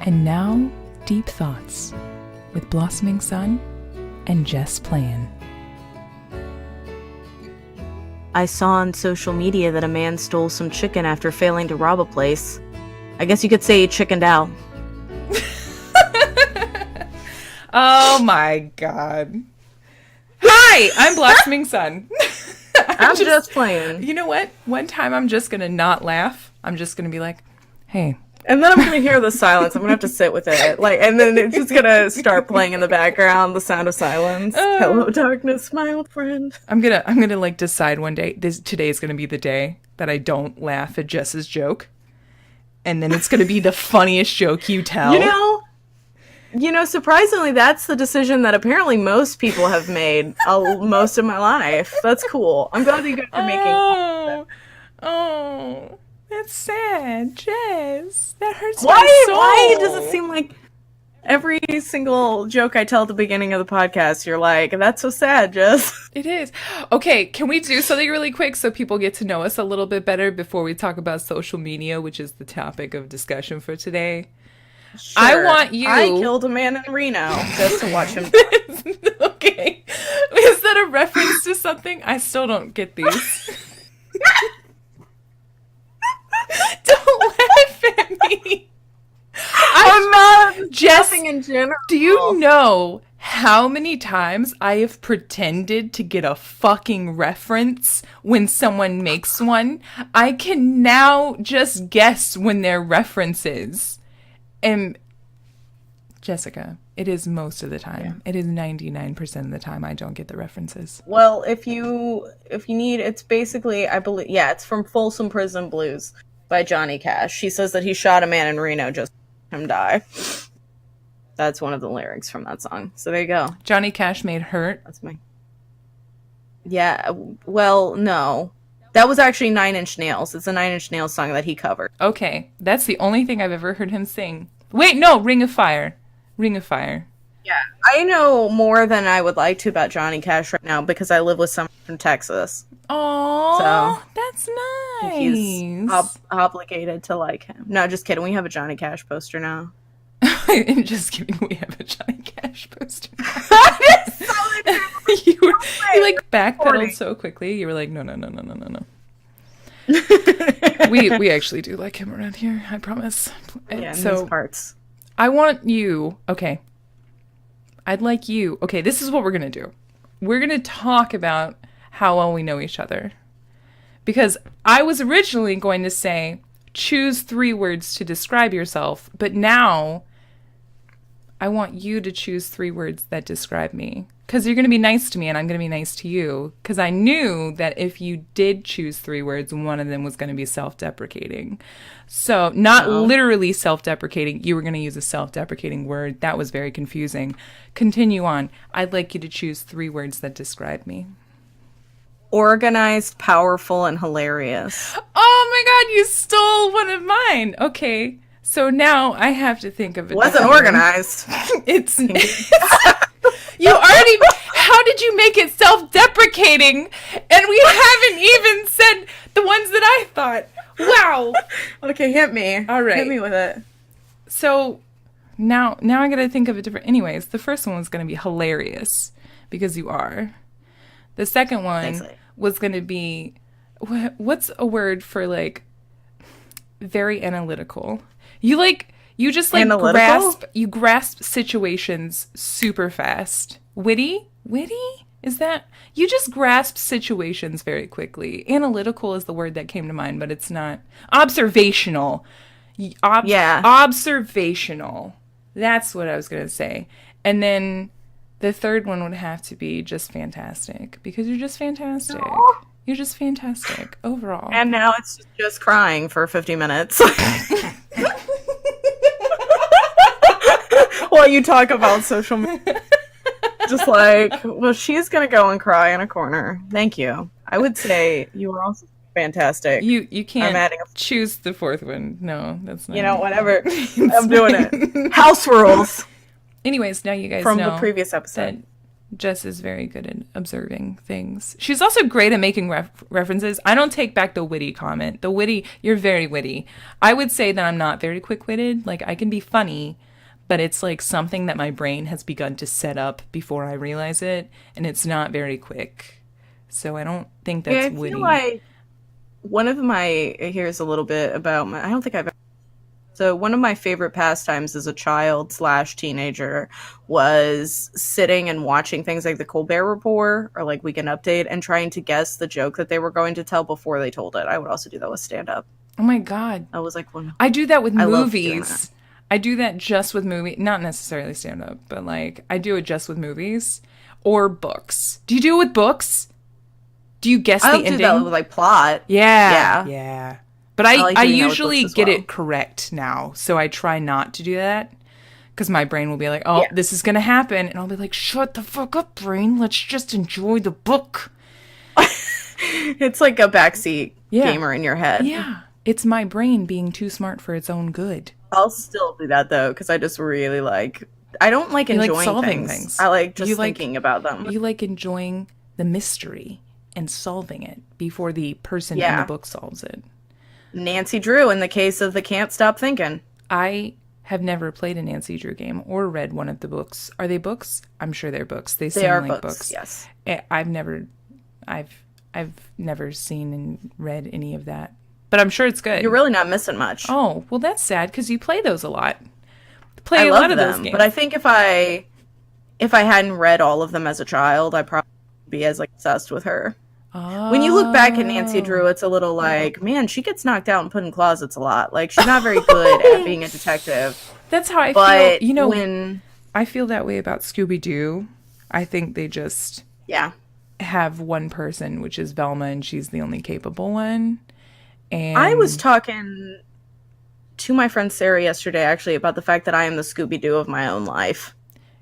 And now, Deep Thoughts with Blossoming Sun and Jess Plan. I saw on social media that a man stole some chicken after failing to rob a place. I guess you could say he chickened out. Oh my god. Hi, I'm Blossoming Sun. I'm just playing. You know what? One time I'm just going to not laugh. I'm just going to be like, hey. And then I'm going to hear the silence. I'm going to have to sit with it. And then it's just going to start playing in the background, the sound of silence. Hello, darkness, my old friend. I'm going to like decide one day, today is going to be the day that I don't laugh at Jess's joke. And then it's going to be the funniest joke you tell. You know, surprisingly, that's the decision that apparently most people have made most of my life. That's cool. I'm glad you guys are making. Oh, that's sad, Jess. That hurts my soul. Why does it seem like every single joke I tell at the beginning of the podcast, you're like, that's so sad, Jess? It is. Okay, can we do something really quick so people get to know us a little bit better before we talk about social media, which is the topic of discussion for today? Sure. I killed a man in Reno just to watch him die. Okay. Is that a reference to something? I still don't get these. Don't laugh at me. I'm not Jess, in general. Do you know how many times I have pretended to get a fucking reference when someone makes one? I can now just guess when their reference is. And Jessica, it is most of the time. Yeah. It is 99% of the time I don't get the references. Well, if you need, it's basically, I believe, it's from Folsom Prison Blues by Johnny Cash. He says that he shot a man in Reno just to him die. That's one of the lyrics from that song. So there you go. Johnny Cash made Hurt. That's me. Yeah, well, no. That was actually 9 Inch Nails. It's a 9 Inch Nails song that he covered. Okay, that's the only thing I've ever heard him sing. Wait, no, Ring of Fire. Ring of Fire. Yeah, I know more than I would like to about Johnny Cash right now because I live with someone from Texas. Oh, so that's nice. He's obligated to like him. No, just kidding. We have a Johnny Cash poster now. Just kidding. We have a Johnny Cash poster now. That is so you like backpedaled so quickly. You were like, no. we actually do like him around here, I promise. Yeah, in these parts. I want you, okay. I'd like you, okay, this is what we're going to do. We're going to talk about how well we know each other. Because I was originally going to say, choose 3 words to describe yourself, but now I want you to choose 3 words that describe me. Because you're going to be nice to me and I'm going to be nice to you. Because I knew that if you did choose 3 words, one of them was going to be self-deprecating. So not literally self-deprecating. You were going to use a self-deprecating word. That was very confusing. Continue on. I'd like you to choose 3 words that describe me. Organized, powerful, and hilarious. Oh my god, you stole one of mine. Okay. So now I have to think of it. Wasn't organized. It's you already, how did you make it self-deprecating? And we haven't even said the ones that I thought. Wow. Okay, hit me. All right. Hit me with it. So now I got to think of a different, anyways, the first one was going to be hilarious because you are. The second one was going to be, what's a word for like very analytical? You just grasp situations super fast. Witty? Is that? You just grasp situations very quickly. Analytical is the word that came to mind, but it's not. Observational. Observational. That's what I was going to say. And then the third one would have to be just fantastic because you're just fantastic. Aww. You're just fantastic overall. And now it's just crying for 50 minutes. While you talk about social media. Just like, well, she's going to go and cry in a corner. Thank you. I would say you were also fantastic. You can't choose the 4th one. No, that's not. You know, whatever. I'm doing it. House rules. Anyways, now you guys from know the previous episode Jess is very good at observing things. She's also great at making references. I don't take back the witty comment. The witty, you're very witty. I would say that I'm not very quick-witted. Like, I can be funny, but it's like something that my brain has begun to set up before I realize it, and it's not very quick. So I don't think that's I witty. feel like one of my, here's a little bit about my, I don't think I've ever, so one of my favorite pastimes as a child slash teenager was sitting and watching things like the Colbert Report or like Weekend Update and trying to guess the joke that they were going to tell before they told it. I would also do that with stand-up. Oh my God. I was like, one. I do that with I love doing movies. I do that just with movies, not necessarily stand-up, but like I do it just with movies or books. Do you do it with books? Do you guess the ending? I do that with like plot. Yeah. Yeah. But I like doing that with usually books as get well. it correct now, so I try not to do that. Because my brain will be like, oh, this is going to happen. And I'll be like, shut the fuck up, brain. Let's just enjoy the book. It's like a backseat gamer in your head. Yeah. It's my brain being too smart for its own good. I'll still do that, though, because I just really like... I don't like You like enjoying solving things. I like just You like- thinking about them. You like enjoying the mystery and solving it before the person in the book solves it. Nancy Drew in the case of the Can't Stop Thinking. I have never played a Nancy Drew game or read one of the books. Are they books? I'm sure they're books. They seem are like books, yes. I've never seen and read any of that, but I'm sure it's good. You're really not missing much. Oh, well, that's sad because you play those a lot. Play I a love lot of them, those games. but I think if I hadn't read all of them as a child, I'd probably be as like obsessed with her. When you look back at Nancy Drew, it's a little like, man, she gets knocked out and put in closets a lot. Like, she's not very good at being a detective. That's how I But feel. You know, when I feel that way about Scooby-Doo. I think they just have one person, which is Velma, and she's the only capable one. And I was talking to my friend Sarah yesterday, actually, about the fact that I am the Scooby-Doo of my own life.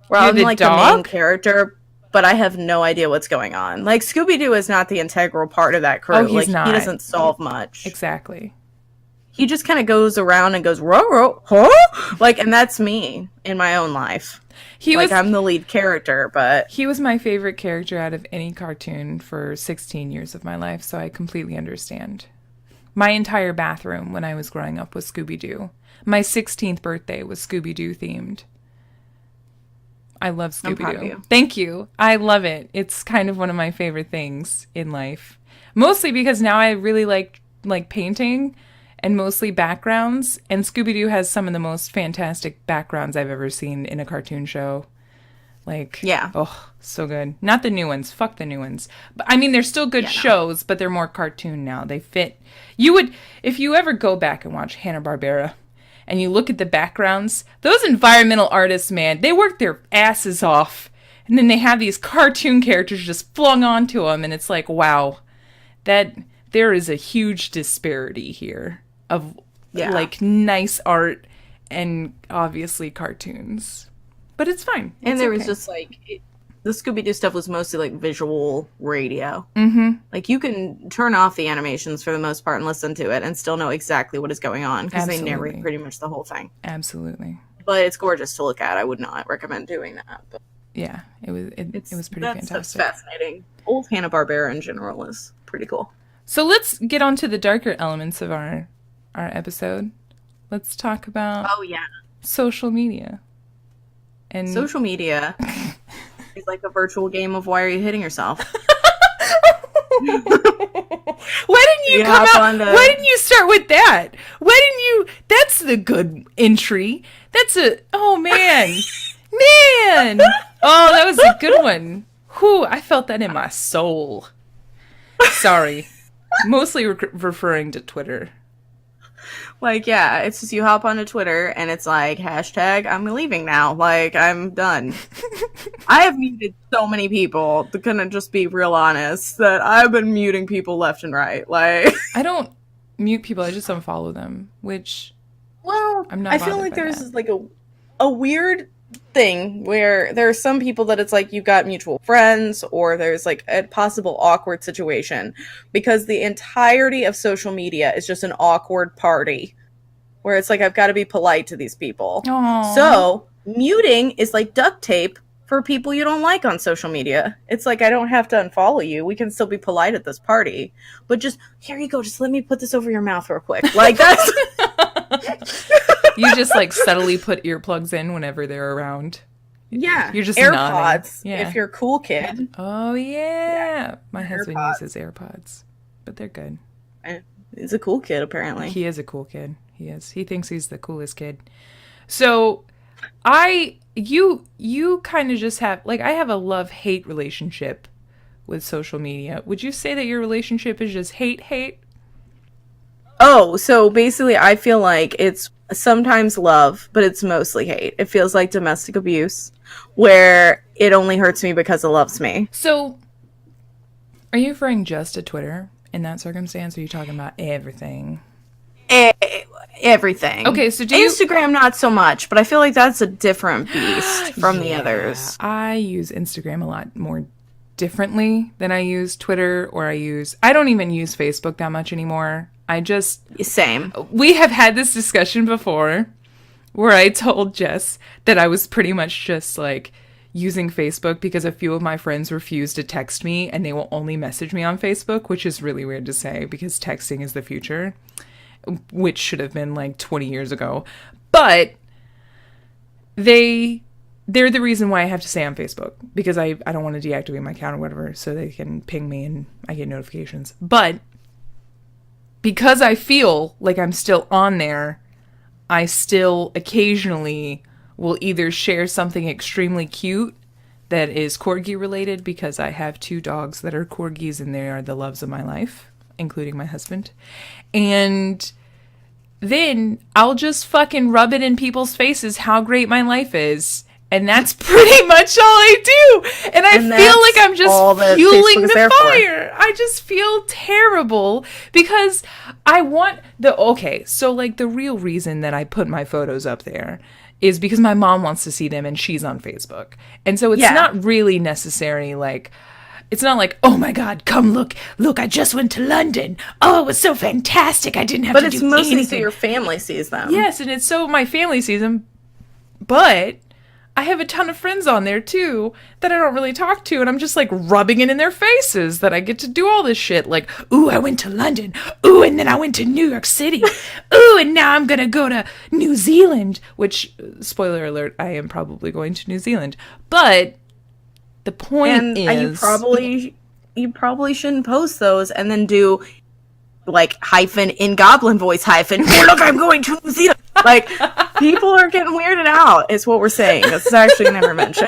Where You're I'm the like dog? the main character, but I have no idea what's going on. Like, Scooby-Doo is not the integral part of that crew. Oh, he's like, not. He doesn't solve much. Exactly. He just kind of goes around and goes, row, row, huh? Like, and that's me in my own life. I'm the lead character, but... He was my favorite character out of any cartoon for 16 years of my life, so I completely understand. My entire bathroom when I was growing up was Scooby-Doo. My 16th birthday was Scooby-Doo themed. I love I'm proud of Scooby-Doo. you. Thank you. I love it. It's kind of one of my favorite things in life. Mostly because now I really like painting and mostly backgrounds. And Scooby-Doo has some of the most fantastic backgrounds I've ever seen in a cartoon show. Oh, so good. Not the new ones. Fuck the new ones. But I mean, they're still good shows, but they're more cartoon now. They fit. If you ever go back and watch Hanna-Barbera, and you look at the backgrounds, those environmental artists, man, they work their asses off. And then they have these cartoon characters just flung onto them. And it's like, wow, that there is a huge disparity here of like nice art and obviously cartoons. But it's fine. And It's there was okay. just like... the Scooby-Doo stuff was mostly like visual radio. Mm-hmm. Like, you can turn off the animations for the most part and listen to it and still know exactly what is going on because they narrate pretty much the whole thing. Absolutely. But it's gorgeous to look at. I would not recommend doing that. But Yeah, it was pretty that's fantastic. fascinating. Old Hanna-Barbera in general is pretty cool. So let's get on to the darker elements of our episode. Let's talk about social media. And Social media is like a virtual game of why are you hitting yourself? Why didn't you come out? Why didn't you start with that? Why didn't you? That's the good entry. Oh man, man. Oh, that was a good one. Whew, I felt that in my soul. Sorry, mostly referring to Twitter. Like, yeah, it's just you hop onto Twitter and it's like, hashtag, I'm leaving now. Like, I'm done. I have muted so many people, to kind of just be real honest, that I've been muting people left and right. Like, I don't mute people, I just unfollow them, which, well, I'm not I feel bothered like by there's that. like a weird thing where there are some people that it's like you've got mutual friends or there's like a possible awkward situation because the entirety of social media is just an awkward party where it's like I've got to be polite to these people. Aww. So muting is like duct tape for people you don't like on social media. It's like, I don't have to unfollow you. We can still be polite at this party. But just, here you go. Just let me put this over your mouth real quick. Like, that's... You just like subtly put earplugs in whenever they're around. Yeah. You're just AirPods, yeah. if you're a cool kid. Oh, yeah. My AirPods. husband uses AirPods, but they're good. He's a cool kid, apparently. He is a cool kid. He is. He thinks he's the coolest kid. So, you kind of just have, like, I have a love-hate relationship with social media. Would you say that your relationship is just hate? Oh, so basically I feel like it's sometimes love, but it's mostly hate. It feels like domestic abuse, where it only hurts me because it loves me. So, are you referring just to Twitter in that circumstance, or are you talking about everything? Everything. Okay, so Instagram not so much, but I feel like that's a different beast from the others. I use Instagram a lot more differently than I use Twitter, or I don't even use Facebook that much anymore. Same. We have had this discussion before where I told Jess that I was pretty much just like using Facebook because a few of my friends refuse to text me and they will only message me on Facebook, which is really weird to say because texting is the future, which should have been like 20 years ago. But they're the reason why I have to stay on Facebook, because I don't want to deactivate my account or whatever, so they can ping me and I get notifications. But because I feel like I'm still on there, I still occasionally will either share something extremely cute that is corgi related, because I have 2 dogs that are corgis and they are the loves of my life, including my husband. And then I'll just fucking rub it in people's faces how great my life is. And that's pretty much all I do. And I feel like I'm just fueling the fire. I just feel terrible because I want so like the real reason that I put my photos up there is because my mom wants to see them and she's on Facebook. And so it's not really necessary, like, it's not like, oh my God, come look, I just went to London. Oh, it was so fantastic. I didn't have to do anything. But it's mostly so your family sees them. Yes, and it's so my family sees them. But I have a ton of friends on there too that I don't really talk to, and I'm just like rubbing it in their faces that I get to do all this shit. Like, ooh, I went to London. Ooh, and then I went to New York City. Ooh, and now I'm gonna go to New Zealand, which, spoiler alert, I am probably going to New Zealand. But the point is, you probably shouldn't post those and then do like hyphen in goblin voice hyphen. Oh, look, I'm going to New Zealand. Like, people are getting weirded out, is what we're saying. That's actually an intervention.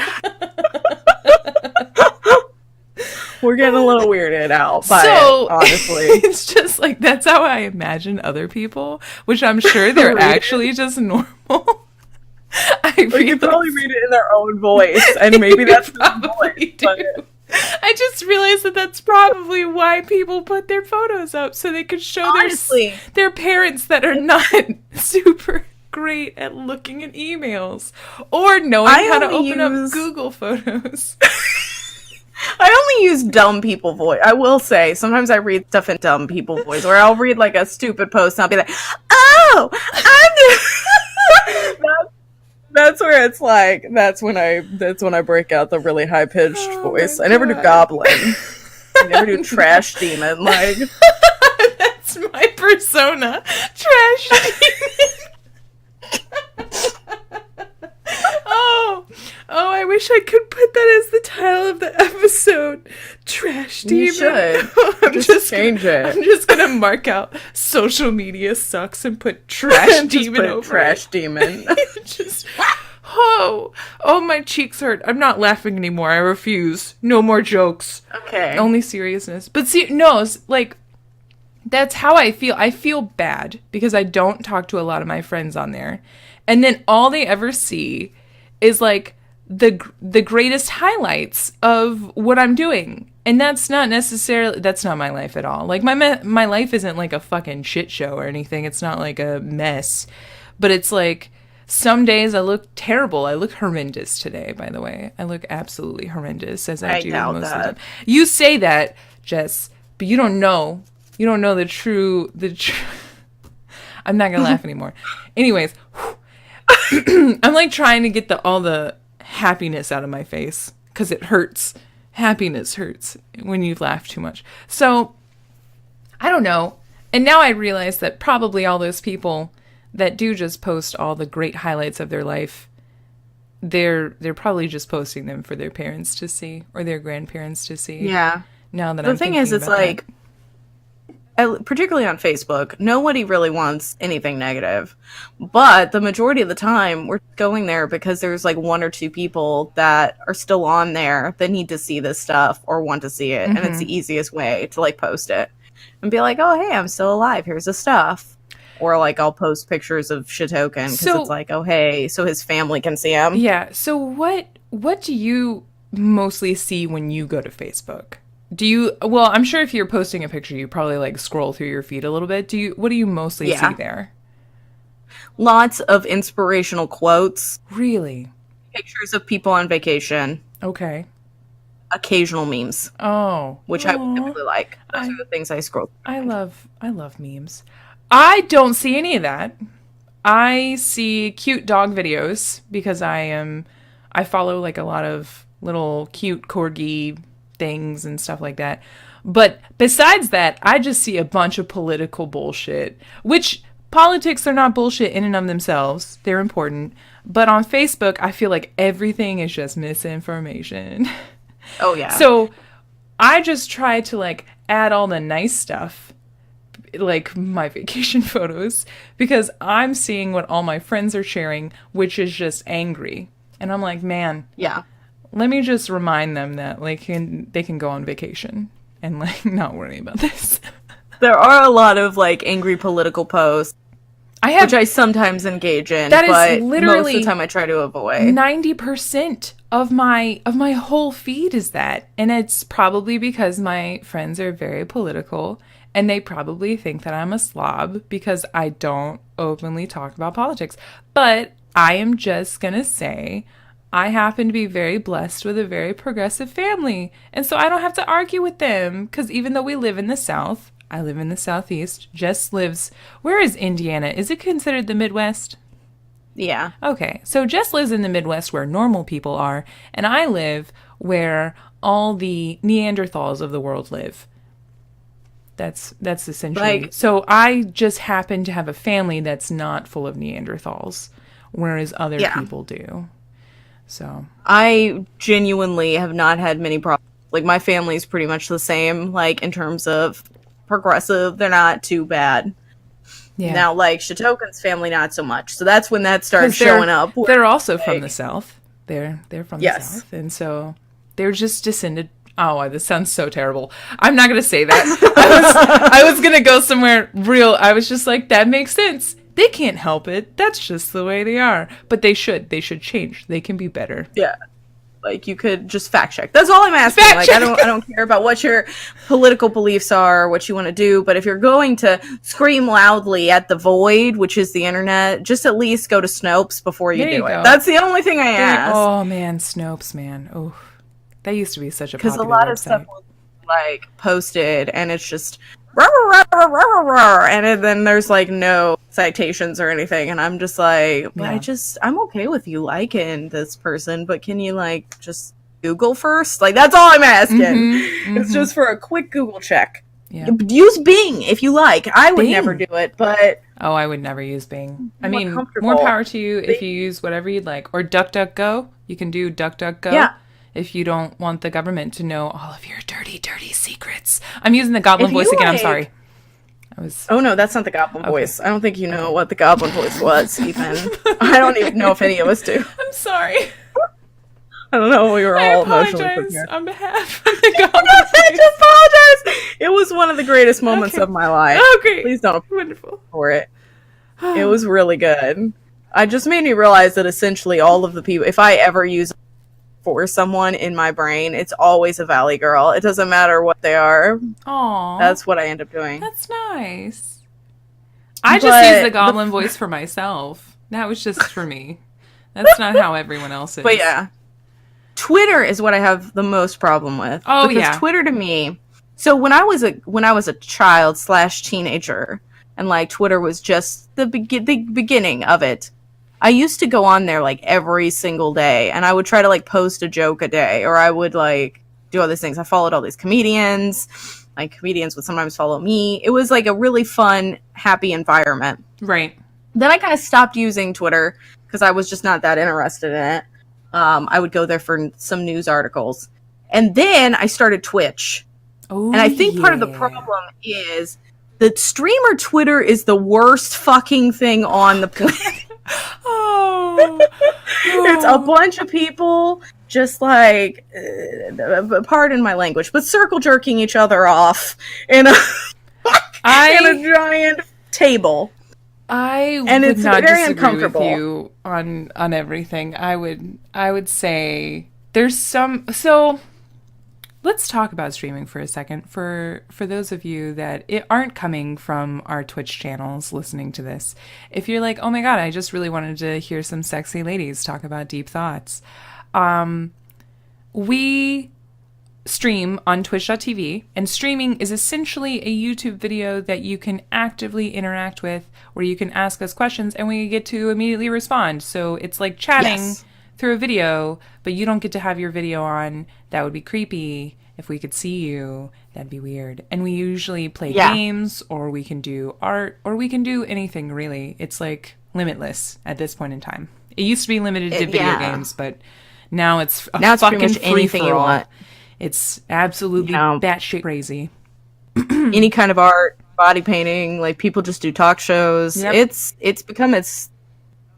We're getting a little weirded out by it, honestly. It's just like, that's how I imagine other people, which I'm sure they're actually just normal. You can probably read it in their own voice, and maybe that's probably do. I just realized that that's probably why people put their photos up, so they could show their parents that are not super great at looking at emails or knowing how to open up Google Photos. I only use dumb people voice. I will say, sometimes I read stuff in dumb people voice, or I'll read like a stupid post and I'll be like, oh, That's where it's like, that's when I break out the really high pitched voice. I never do goblin. I never do trash demon. Like, that's my persona, trash demon. Oh, I wish I could put that as the title of the episode. Trash demon. You should. I'm just change it. I'm just gonna mark out social media sucks and put trash demon over trash demon. Just my cheeks hurt. I'm not laughing anymore. I refuse. No more jokes. Okay. Only seriousness. But see, no, like, that's how I feel. I feel bad because I don't talk to a lot of my friends on there. And then all they ever see is like the greatest highlights of what I'm doing. And that's not my life at all. Like, my life isn't like a fucking shit show or anything. It's not like a mess. But it's like, some days I look terrible. I look horrendous today, by the way. I look absolutely horrendous, as I do most of the time. You say that, Jess, but you don't know. You don't know the true. I'm not gonna laugh anymore. Anyways, I'm like trying to get all the happiness out of my face because it hurts. Happiness hurts when you laugh too much. So I don't know. And now I realize that probably all those people that do just post all the great highlights of their life, they're probably just posting them for their parents to see or their grandparents to see. Yeah. Now that the thing is, it's like, particularly on Facebook, nobody really wants anything negative. But the majority of the time, we're going there because there's like one or two people that are still on there that need to see this stuff or want to see it. And it's the easiest way to like post it and be like, oh, hey, I'm still alive. Here's the stuff. Or like I'll post pictures of Shitoken because it's like, oh, hey, so his family can see him. Yeah. So what do you mostly see when you go to Facebook? Well, I'm sure if you're posting a picture, you probably like scroll through your feed a little bit. What do you mostly see there? Lots of inspirational quotes. Really? Pictures of people on vacation. Okay. Occasional memes. Oh. Which I would typically like. Those are the things I scroll through. I love memes. I don't see any of that. I see cute dog videos because I follow like a lot of little cute corgi things and stuff like that. But besides that, I just see a bunch of political bullshit, which politics are not bullshit in and of themselves. They're important. But on Facebook, I feel like everything is just misinformation. Oh, yeah. So I just try to like add all the nice stuff, like my vacation photos, because I'm seeing what all my friends are sharing, which is just angry. And I'm like, man. Yeah. Let me just remind them that like they can go on vacation and like not worry about this. There are a lot of like angry political posts, which I sometimes engage in. That is literally most of the time I try to avoid. 90% of my whole feed is that, and it's probably because my friends are very political, and they probably think that I'm a slob because I don't openly talk about politics. But I am just gonna say, I happen to be very blessed with a very progressive family. And so I don't have to argue with them because even though we live in the South, I live in the Southeast. Jess lives... Where is Indiana? Is it considered the Midwest? Yeah. Okay. So Jess lives in the Midwest where normal people are. And I live where all the Neanderthals of the world live. That's essentially... Like, so I just happen to have a family that's not full of Neanderthals, whereas other people do. So I genuinely have not had many problems. Like my family's pretty much the same, like in terms of progressive, they're not too bad. Yeah. Now like Shitoken's family not so much. So that's when that starts showing up. They're also from the South. They're from the South. And so they're just descended. Oh, this sounds so terrible. I'm not going to say that. I was going to go somewhere real. I was just like, that makes sense. They can't help it. That's just the way they are. But they should. They should change. They can be better. Yeah. Like you could just fact check. That's all I'm asking. Like I don't care about what your political beliefs are, what you want to do, but if you're going to scream loudly at the void, which is the internet, just at least go to Snopes before you do it. That's the only thing I ask. Oh man, Snopes, man. Oh. That used to be such a popular website. Because a lot of stuff was like posted and it's just and then there's like no citations or anything, and I'm just like, I'm okay with you liking this person, but can you like just Google first? Like that's all I'm asking. It's just for a quick Google check. Yeah. Use Bing if you like. I would never do it, but I would never use Bing. I mean, more power to you if you use whatever you'd like, or DuckDuckGo. You can do DuckDuckGo. Yeah. If you don't want the government to know all of your dirty, dirty secrets. I'm using the goblin voice again. I'm sorry. Oh, no, that's not the goblin voice. I don't think you know what the goblin voice was, even. I don't even know if any of us do. I'm sorry. I don't know. We were all emotionally prepared. On behalf of the goblin voice. I apologize. It was one of the greatest moments of my life. Oh, great. Please don't Wonderful. For it. It was really good. I just made me realize that essentially all of the people, if I ever use for someone in my brain, it's always a Valley girl. It doesn't matter what they are. Aww. That's what I end up doing. That's nice. I just use the goblin voice for myself. That was just for me. That's not how everyone else is. But yeah. Twitter is what I have the most problem with. Oh, because Twitter to me... So when I was a child / teenager, and like Twitter was just the beginning of it, I used to go on there like every single day, and I would try to like post a joke a day, or I would like do all these things. I followed all these comedians. Like, comedians would sometimes follow me. It was like a really fun, happy environment. Right. Then I kind of stopped using Twitter because I was just not that interested in it. I would go there for some news articles. And then I started Twitch. Oh, and I think part of the problem is that streamer Twitter is the worst fucking thing on the planet. It's a bunch of people just like, pardon my language, but circle jerking each other off in a giant table. And it's not very uncomfortable with you on everything. I would say there's some. So let's talk about streaming for a second. For those of you that aren't coming from our Twitch channels listening to this, if you're like, oh my god, I just really wanted to hear some sexy ladies talk about deep thoughts, we stream on twitch.tv, and streaming is essentially a YouTube video that you can actively interact with, where you can ask us questions and we get to immediately respond. So it's like chatting through a video, but you don't get to have your video on. That would be creepy. If we could see you, that'd be weird. And we usually play games, or we can do art, or we can do anything, really. It's like limitless at this point in time. It used to be limited to video games, but now it's fucking pretty much anything you want. It's absolutely batshit crazy. Any kind of art, body painting, like people just do talk shows. Yep. It's become its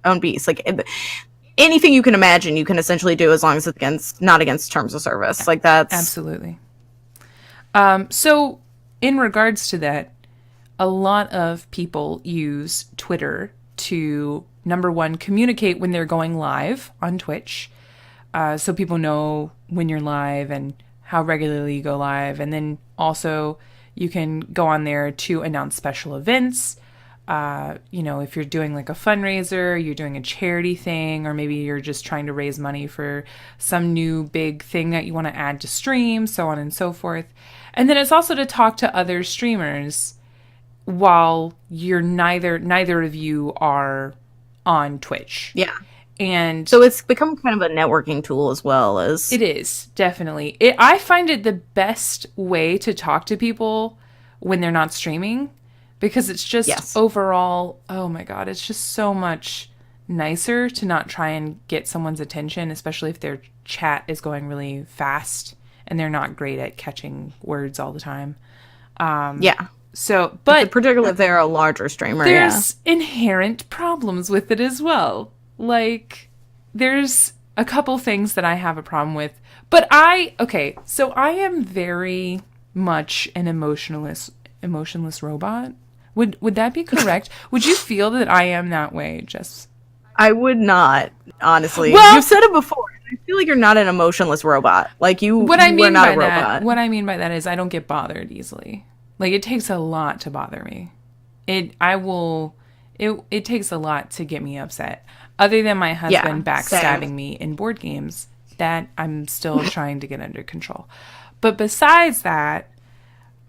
own beast. Like anything you can imagine, you can essentially do, as long as it's not against terms of service. Like, that's absolutely. So in regards to that, a lot of people use Twitter to, number one, communicate when they're going live on Twitch. So people know when you're live and how regularly you go live. And then also you can go on there to announce special events. If you're doing like a fundraiser, you're doing a charity thing, or maybe you're just trying to raise money for some new big thing that you want to add to stream, so on and so forth. And then it's also to talk to other streamers while you're neither of you are on Twitch. Yeah. And so it's become kind of a networking tool as well as... It is, definitely. I find it the best way to talk to people when they're not streaming, because it's just overall, oh my god, it's just so much nicer to not try and get someone's attention, especially if their chat is going really fast and they're not great at catching words all the time. So, but particularly if they're a larger streamer, there's inherent problems with it as well. Like, there's a couple things that I have a problem with, but so I am very much an emotionless robot. Would that be correct? Would you feel that I am that way, Jess? I would not, honestly. Well, you've said it before. I feel like you're not an emotionless robot. Like, you are not a robot. What I mean by that is I don't get bothered easily. Like, it takes a lot to bother me. It takes a lot to get me upset. Other than my husband backstabbing me in board games, that I'm still trying to get under control. But besides that,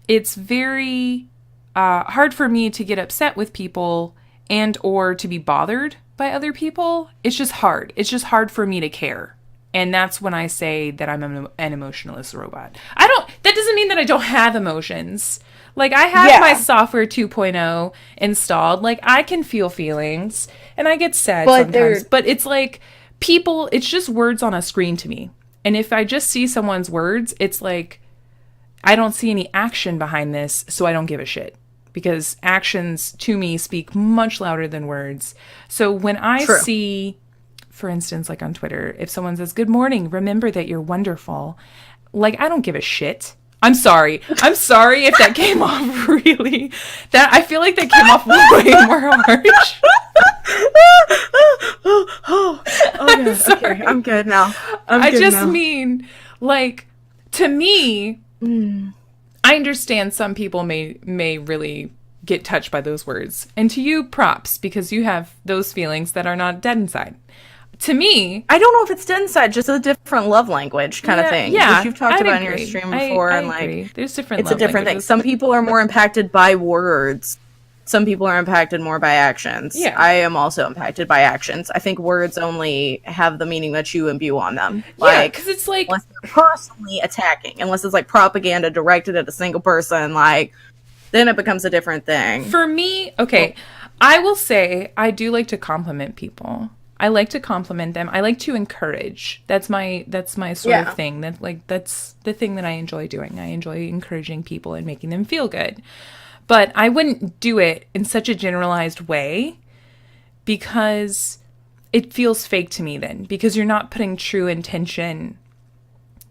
it's very hard for me to get upset with people and or to be bothered by other people. It's just hard. It's just hard for me to care. And that's when I say that I'm an emotionless robot. That doesn't mean that I don't have emotions. Like, I have my software 2.0 installed. Like, I can feel feelings, and I get sad sometimes. But it's like, it's just words on a screen to me. And if I just see someone's words, it's like, I don't see any action behind this, so I don't give a shit. Because actions, to me, speak much louder than words. So when I see, for instance, like on Twitter, if someone says, "Good morning, remember that you're wonderful," like, I don't give a shit. I'm sorry if that came off really... I feel like that came off way more harsh. I'm sorry. Okay, I'm good now. I just mean, like, to me, I understand some people may really get touched by those words. And to you, props, because you have those feelings that are not dead inside. To me, I don't know if it's dead inside, just a different love language kind of thing. Yeah, which you've talked about in your stream before, I and agree. Like, there's different. It's a different thing. Some people are more impacted by words. some people are impacted more by actions. Yeah. I am also impacted by actions. I think words only have the meaning that you imbue on them. Yeah, because it's like... unless they're personally attacking, unless it's like propaganda directed at a single person, like, then it becomes a different thing. For me, okay, I will say I do like to compliment people. I like to compliment them. I like to encourage. That's my sort of thing. That's the thing that I enjoy doing. I enjoy encouraging people and making them feel good. But I wouldn't do it in such a generalized way because it feels fake to me then. Because you're not putting true intention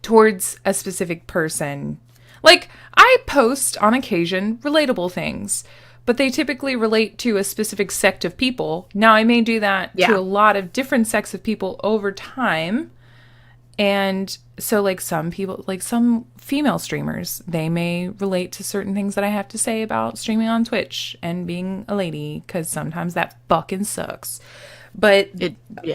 towards a specific person. Like, I post on occasion relatable things, but they typically relate to a specific sect of people. Now, I may do that to a lot of different sects of people over time. And so, like, some people, like some female streamers, they may relate to certain things that I have to say about streaming on Twitch and being a lady, because sometimes that fucking sucks. But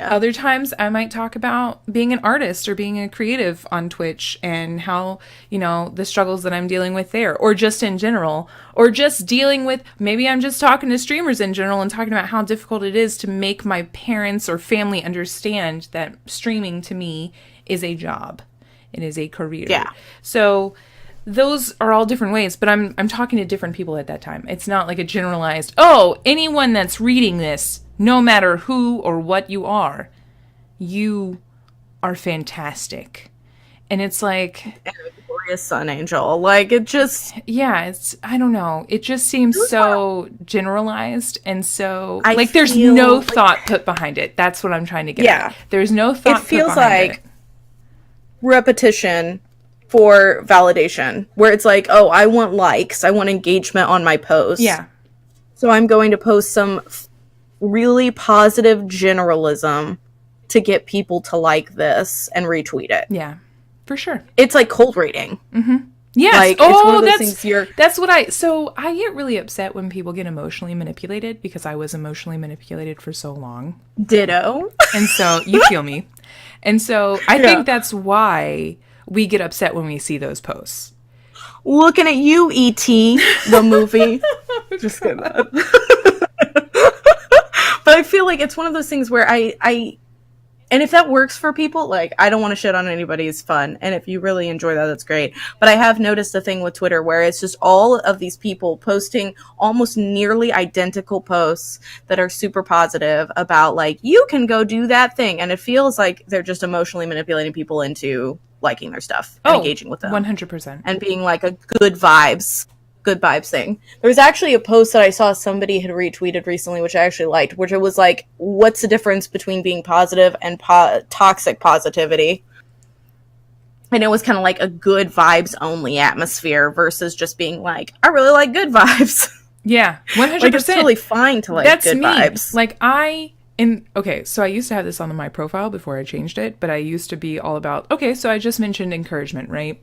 other times I might talk about being an artist or being a creative on Twitch and how, you know, the struggles that I'm dealing with there, or just in general, or just dealing with, maybe I'm just talking to streamers in general and talking about how difficult it is to make my parents or family understand that streaming to me is a job. It is a career. Yeah. So those are all different ways, but I'm talking to different people at that time. It's not like a generalized, oh, anyone that's reading this, no matter who or what you are fantastic. And it's like... And a glorious sun angel. Like, it just... Yeah, it's... I don't know. It just seems so generalized and so... there's no thought put behind it. That's what I'm trying to get at. There's no thought put behind it. It feels like repetition for validation, where it's like, oh, I want likes, I want engagement on my post. Yeah. So I'm going to post some really positive generalism to get people to like this and retweet it. Yeah, for sure. It's like cold reading. Mm-hmm. Yes. Like, it's one of those things that's what I get really upset when people get emotionally manipulated, because I was emotionally manipulated for so long. Ditto. And so you feel me. And so I think that's why we get upset when we see those posts. Looking at you, E.T., the movie. Just kidding. But I feel like it's one of those things where and if that works for people, like, I don't want to shit on anybody's fun. And if you really enjoy that, that's great. But I have noticed a thing with Twitter where it's just all of these people posting almost nearly identical posts that are super positive about, like, you can go do that thing. And it feels like they're just emotionally manipulating people into liking their stuff and engaging with them. 100%. And being like a good vibes thing. There was actually a post that I saw somebody had retweeted recently, which I actually liked, which it was like, what's the difference between being positive and toxic positivity? And it was kind of like a good vibes only atmosphere versus just being like, I really like good vibes. Yeah, 100%. Like, it's totally fine to like good vibes. Like, okay, so I used to have this on my profile before I changed it, but I used to be all about, okay, so I just mentioned encouragement, right?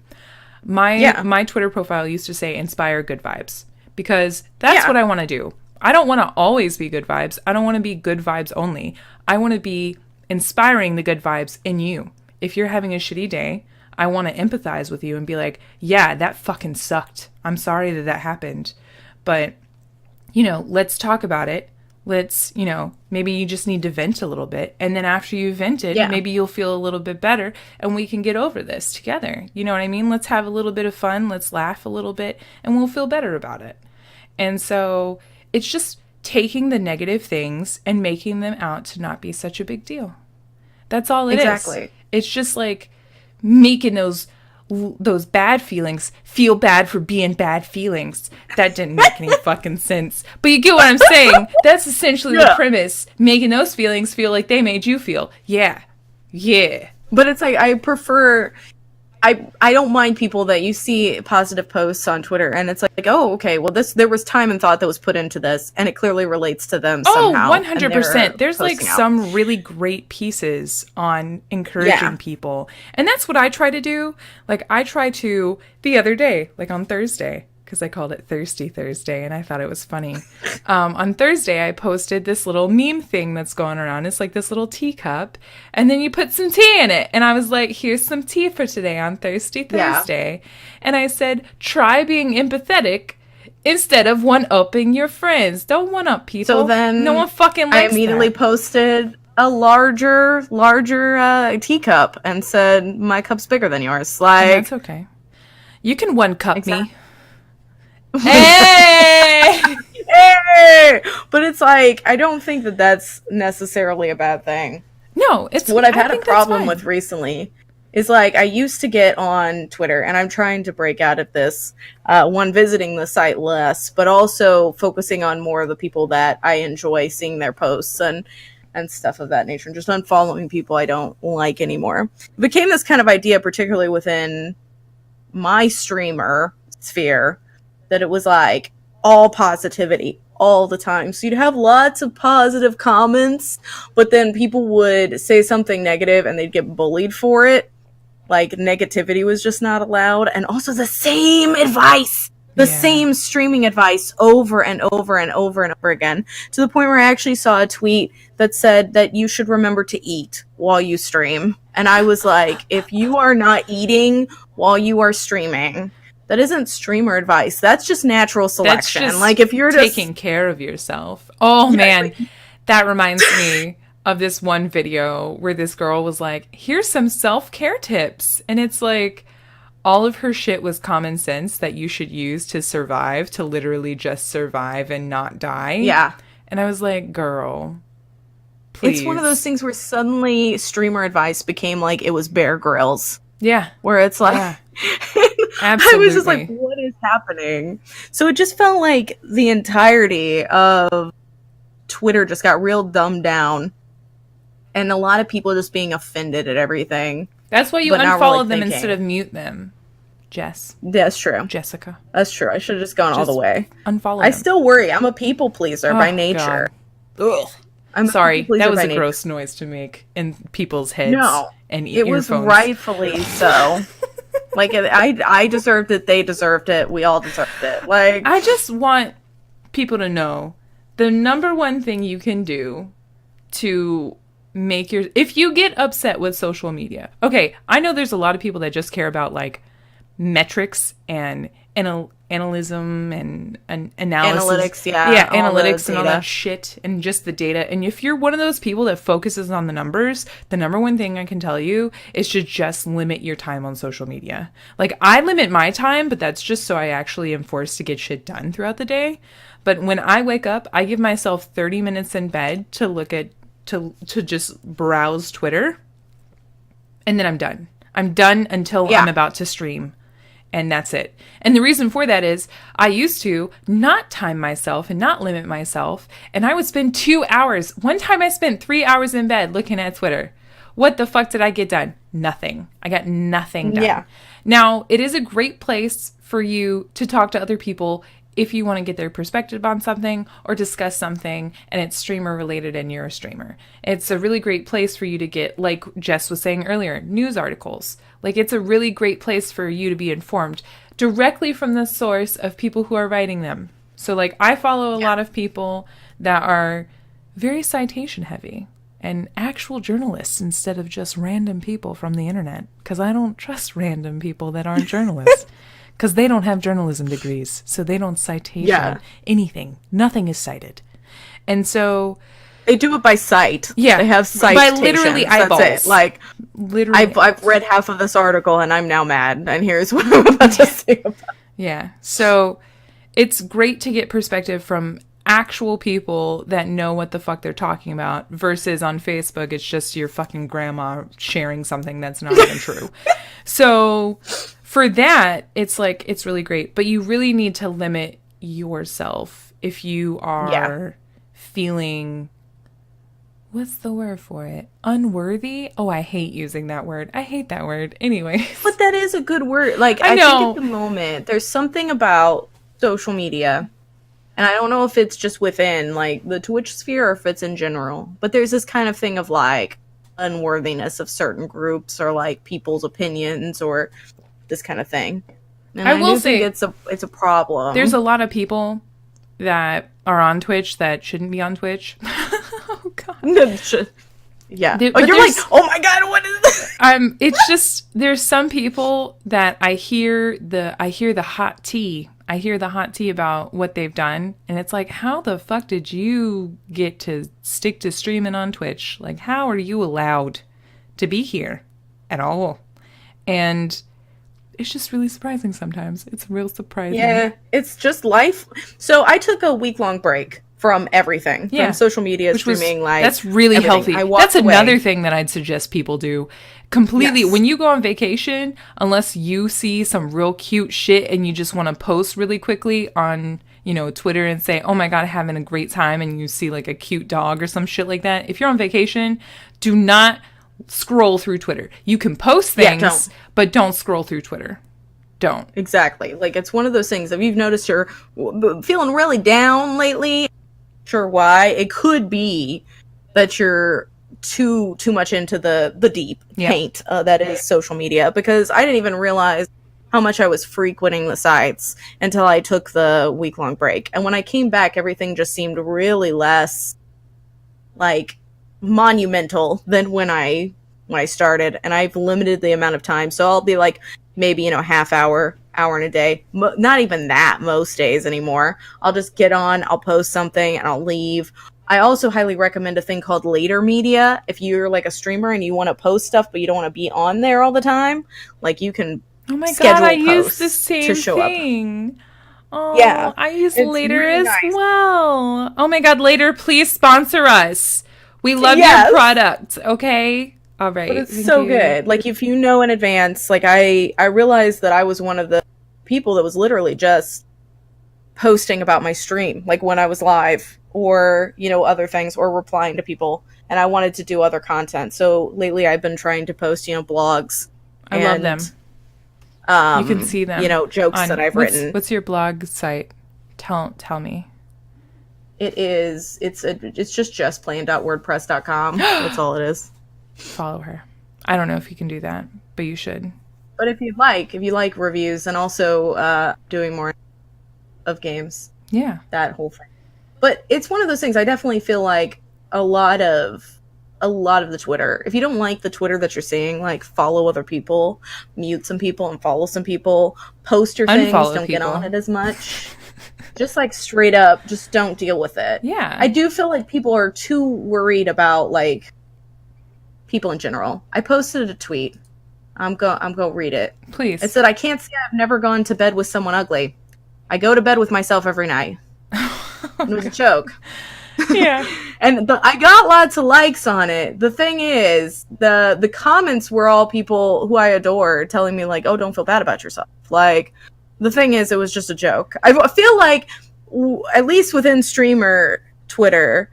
My Twitter profile used to say inspire good vibes, because that's what I want to do. I don't want to always be good vibes. I don't want to be good vibes only. I want to be inspiring the good vibes in you. If you're having a shitty day, I want to empathize with you and be like, yeah, that fucking sucked. I'm sorry that happened. But, you know, let's talk about it. Let's, you know, maybe you just need to vent a little bit. And then after you vented, maybe you'll feel a little bit better and we can get over this together. You know what I mean? Let's have a little bit of fun. Let's laugh a little bit and we'll feel better about it. And so it's just taking the negative things and making them out to not be such a big deal. That's all it is. Exactly. It's just like making those bad feelings feel bad for being bad feelings. That didn't make any fucking sense. But you get what I'm saying. That's essentially the premise. Making those feelings feel like they made you feel. Yeah. Yeah. But it's like, I prefer... I don't mind people that you see positive posts on Twitter and it's like, oh, okay, well, there was time and thought that was put into this and it clearly relates to them somehow. Oh, 100%. There's like some really great pieces on encouraging people. And that's what I try to do. Like, I try to, the other day, like on Thursday, because I called it Thirsty Thursday and I thought it was funny. On Thursday, I posted this little meme thing that's going around. It's like this little teacup, and then you put some tea in it. And I was like, here's some tea for today on Thirsty Thursday. And I said, try being empathetic instead of one-upping your friends. Don't one-up people. So then no one fucking I likes immediately that. posted a larger teacup and said, my cup's bigger than yours. And Like, that's okay. You can one-cup Exactly. me. Hey! hey! But it's like, I don't think that that's necessarily a bad thing. No, it's What I've I had a think that's problem fine. with recently is like I used to get on Twitter, and I'm trying to break out of this, one, visiting the site less, but also focusing on more of the people that I enjoy seeing their posts and stuff of that nature, and just unfollowing people I don't like anymore. It became this kind of idea, particularly within my streamer sphere, that it was like all positivity all the time. So you'd have lots of positive comments, but then people would say something negative and they'd get bullied for it. Like, negativity was just not allowed. And also the same advice, the Yeah. same streaming advice over and over and over and over again, to the point where I actually saw a tweet that said that you should remember to eat while you stream. And I was like, if you are not eating while you are streaming, that isn't streamer advice. That's just natural selection. That's just like, if you're just taking care of yourself. Oh, man. That reminds me of this one video where this girl was like, here's some self-care tips. And it's like, all of her shit was common sense that you should use to survive, to literally just survive and not die. Yeah. And I was like, girl, please. It's one of those things where suddenly streamer advice became like it was Bear Grylls. Yeah. Where it's like, Yeah. I Absolutely. was just like, what is happening? So it just felt like the entirety of Twitter just got real dumbed down. And a lot of people just being offended at everything. That's why you but not unfollow really them thinking. instead of mute them. Jess. That's true. Jessica. That's true. I should have just gone all Just the way. Unfollow I them. still worry. I'm a people pleaser by nature. God. Ugh. I'm a Sorry, people pleaser that was by a nature. gross noise to make in people's heads No, and it was earphones. rightfully so. Like, I deserved it. They deserved it. We all deserved it. Like, I just want people to know the number one thing you can do to make your... If you get upset with social media... Okay, I know there's a lot of people that just care about, like, metrics and analysis and analytics, yeah. Yeah, all the analytics and all data. that shit and just the data. And if you're one of those people that focuses on the numbers, the number one thing I can tell you is to just limit your time on social media. Like, I limit my time, but that's just so I actually am forced to get shit done throughout the day. But when I wake up, I give myself 30 minutes in bed to look at, to just browse Twitter. And then I'm done. I'm done until Yeah. I'm about to stream. And that's it. And the reason for that is I used to not time myself and not limit myself. And I would spend 2 hours. One time I spent 3 hours in bed looking at Twitter. What the fuck did I get done? Nothing. I got nothing done. Yeah. Now, it is a great place for you to talk to other people if you want to get their perspective on something or discuss something and it's streamer related and you're a streamer. It's a really great place for you to get, like Jess was saying earlier, news articles. Like, it's a really great place for you to be informed directly from the source of people who are writing them. So, like, I follow a lot of people that are very citation heavy and actual journalists instead of just random people from the internet, because I don't trust random people that aren't journalists. Because they don't have journalism degrees, so they don't citation anything. Nothing is cited. And so... They do it by sight. Yeah. They have citations. By literally eyeballs. That's it. Like, Literally. I've read half of this article and I'm now mad. And here's what I'm about to say about it. Yeah. So it's great to get perspective from actual people that know what the fuck they're talking about versus on Facebook, it's just your fucking grandma sharing something that's not even true. So... For that, it's like, it's really great. But you really need to limit yourself if you are feeling, what's the word for it? Unworthy? Oh, I hate using that word. I hate that word. Anyway. But that is a good word. Like, I know. think at the moment, there's something about social media, and I don't know if it's just within, like, the Twitch sphere or if it's in general, but there's this kind of thing of, like, unworthiness of certain groups or, like, people's opinions or... this kind of thing. And I will do think say it's a problem. There's a lot of people that are on Twitch that shouldn't be on Twitch. Oh god. Yeah. But You're like, oh my god, what is this? It's just there's some people that I hear the hot tea. I hear the hot tea about what they've done, and it's like, how the fuck did you get to stick to streaming on Twitch? Like, how are you allowed to be here at all? And it's just really surprising sometimes. It's real surprising. Yeah, it's just life. So I took a week-long break from everything, from social media, streaming, like that's really everything. healthy. That's another thing that I'd suggest people do. Completely, when you go on vacation, unless you see some real cute shit and you just want to post really quickly on, you know, Twitter and say, oh my God, having a great time, and you see like a cute dog or some shit like that. If you're on vacation, do not scroll through Twitter. You can post things, but don't scroll through Twitter. Don't. Exactly. Like, it's one of those things. If you've noticed you're feeling really down lately, sure why. It could be that you're too much into the deep paint that is social media, because I didn't even realize how much I was frequenting the sites until I took the week-long break. And when I came back, everything just seemed really less, like, monumental than when I started. And I've limited the amount of time, so I'll be like, maybe, you know, half hour in a day. Not even that most days anymore. I'll just get on, I'll post something, and I'll leave. I also highly recommend a thing called Later Media. If you're like a streamer and you want to post stuff, but you don't want to be on there all the time, like, you can schedule I use posts the same to show thing. up. Oh, Yeah, I use it's Later really as nice. well. Oh my God, Later, please sponsor us. We love Yes. your product, okay? All right. But it's thank so you. good. Like, if you know in advance, like, I realized that I was one of the people that was literally just posting about my stream, like when I was live, or, you know, other things, or replying to people, and I wanted to do other content. So lately I've been trying to post, you know, blogs. I love them. You can see them. You know, jokes that I've written. What's your blog site? Tell me. It's just justplain.wordpress.com. That's all it is. Follow her. I don't know if you can do that, but you should. But if you like reviews, and also doing more of games. Yeah. That whole thing. But it's one of those things. I definitely feel like a lot of the Twitter, if you don't like the Twitter that you're seeing, like, follow other people, mute some people and follow some people, post your things, don't get on it as much. Just, like, straight up, just don't deal with it. Yeah. I do feel like people are too worried about, like, people in general. I posted a tweet. I'm go read it. Please. It said, I can't say I've never gone to bed with someone ugly. I go to bed with myself every night. It was a joke. Yeah. And I got lots of likes on it. The thing is, the comments were all people who I adore telling me, like, oh, don't feel bad about yourself. Like, the thing is, it was just a joke. I feel like, at least within streamer Twitter,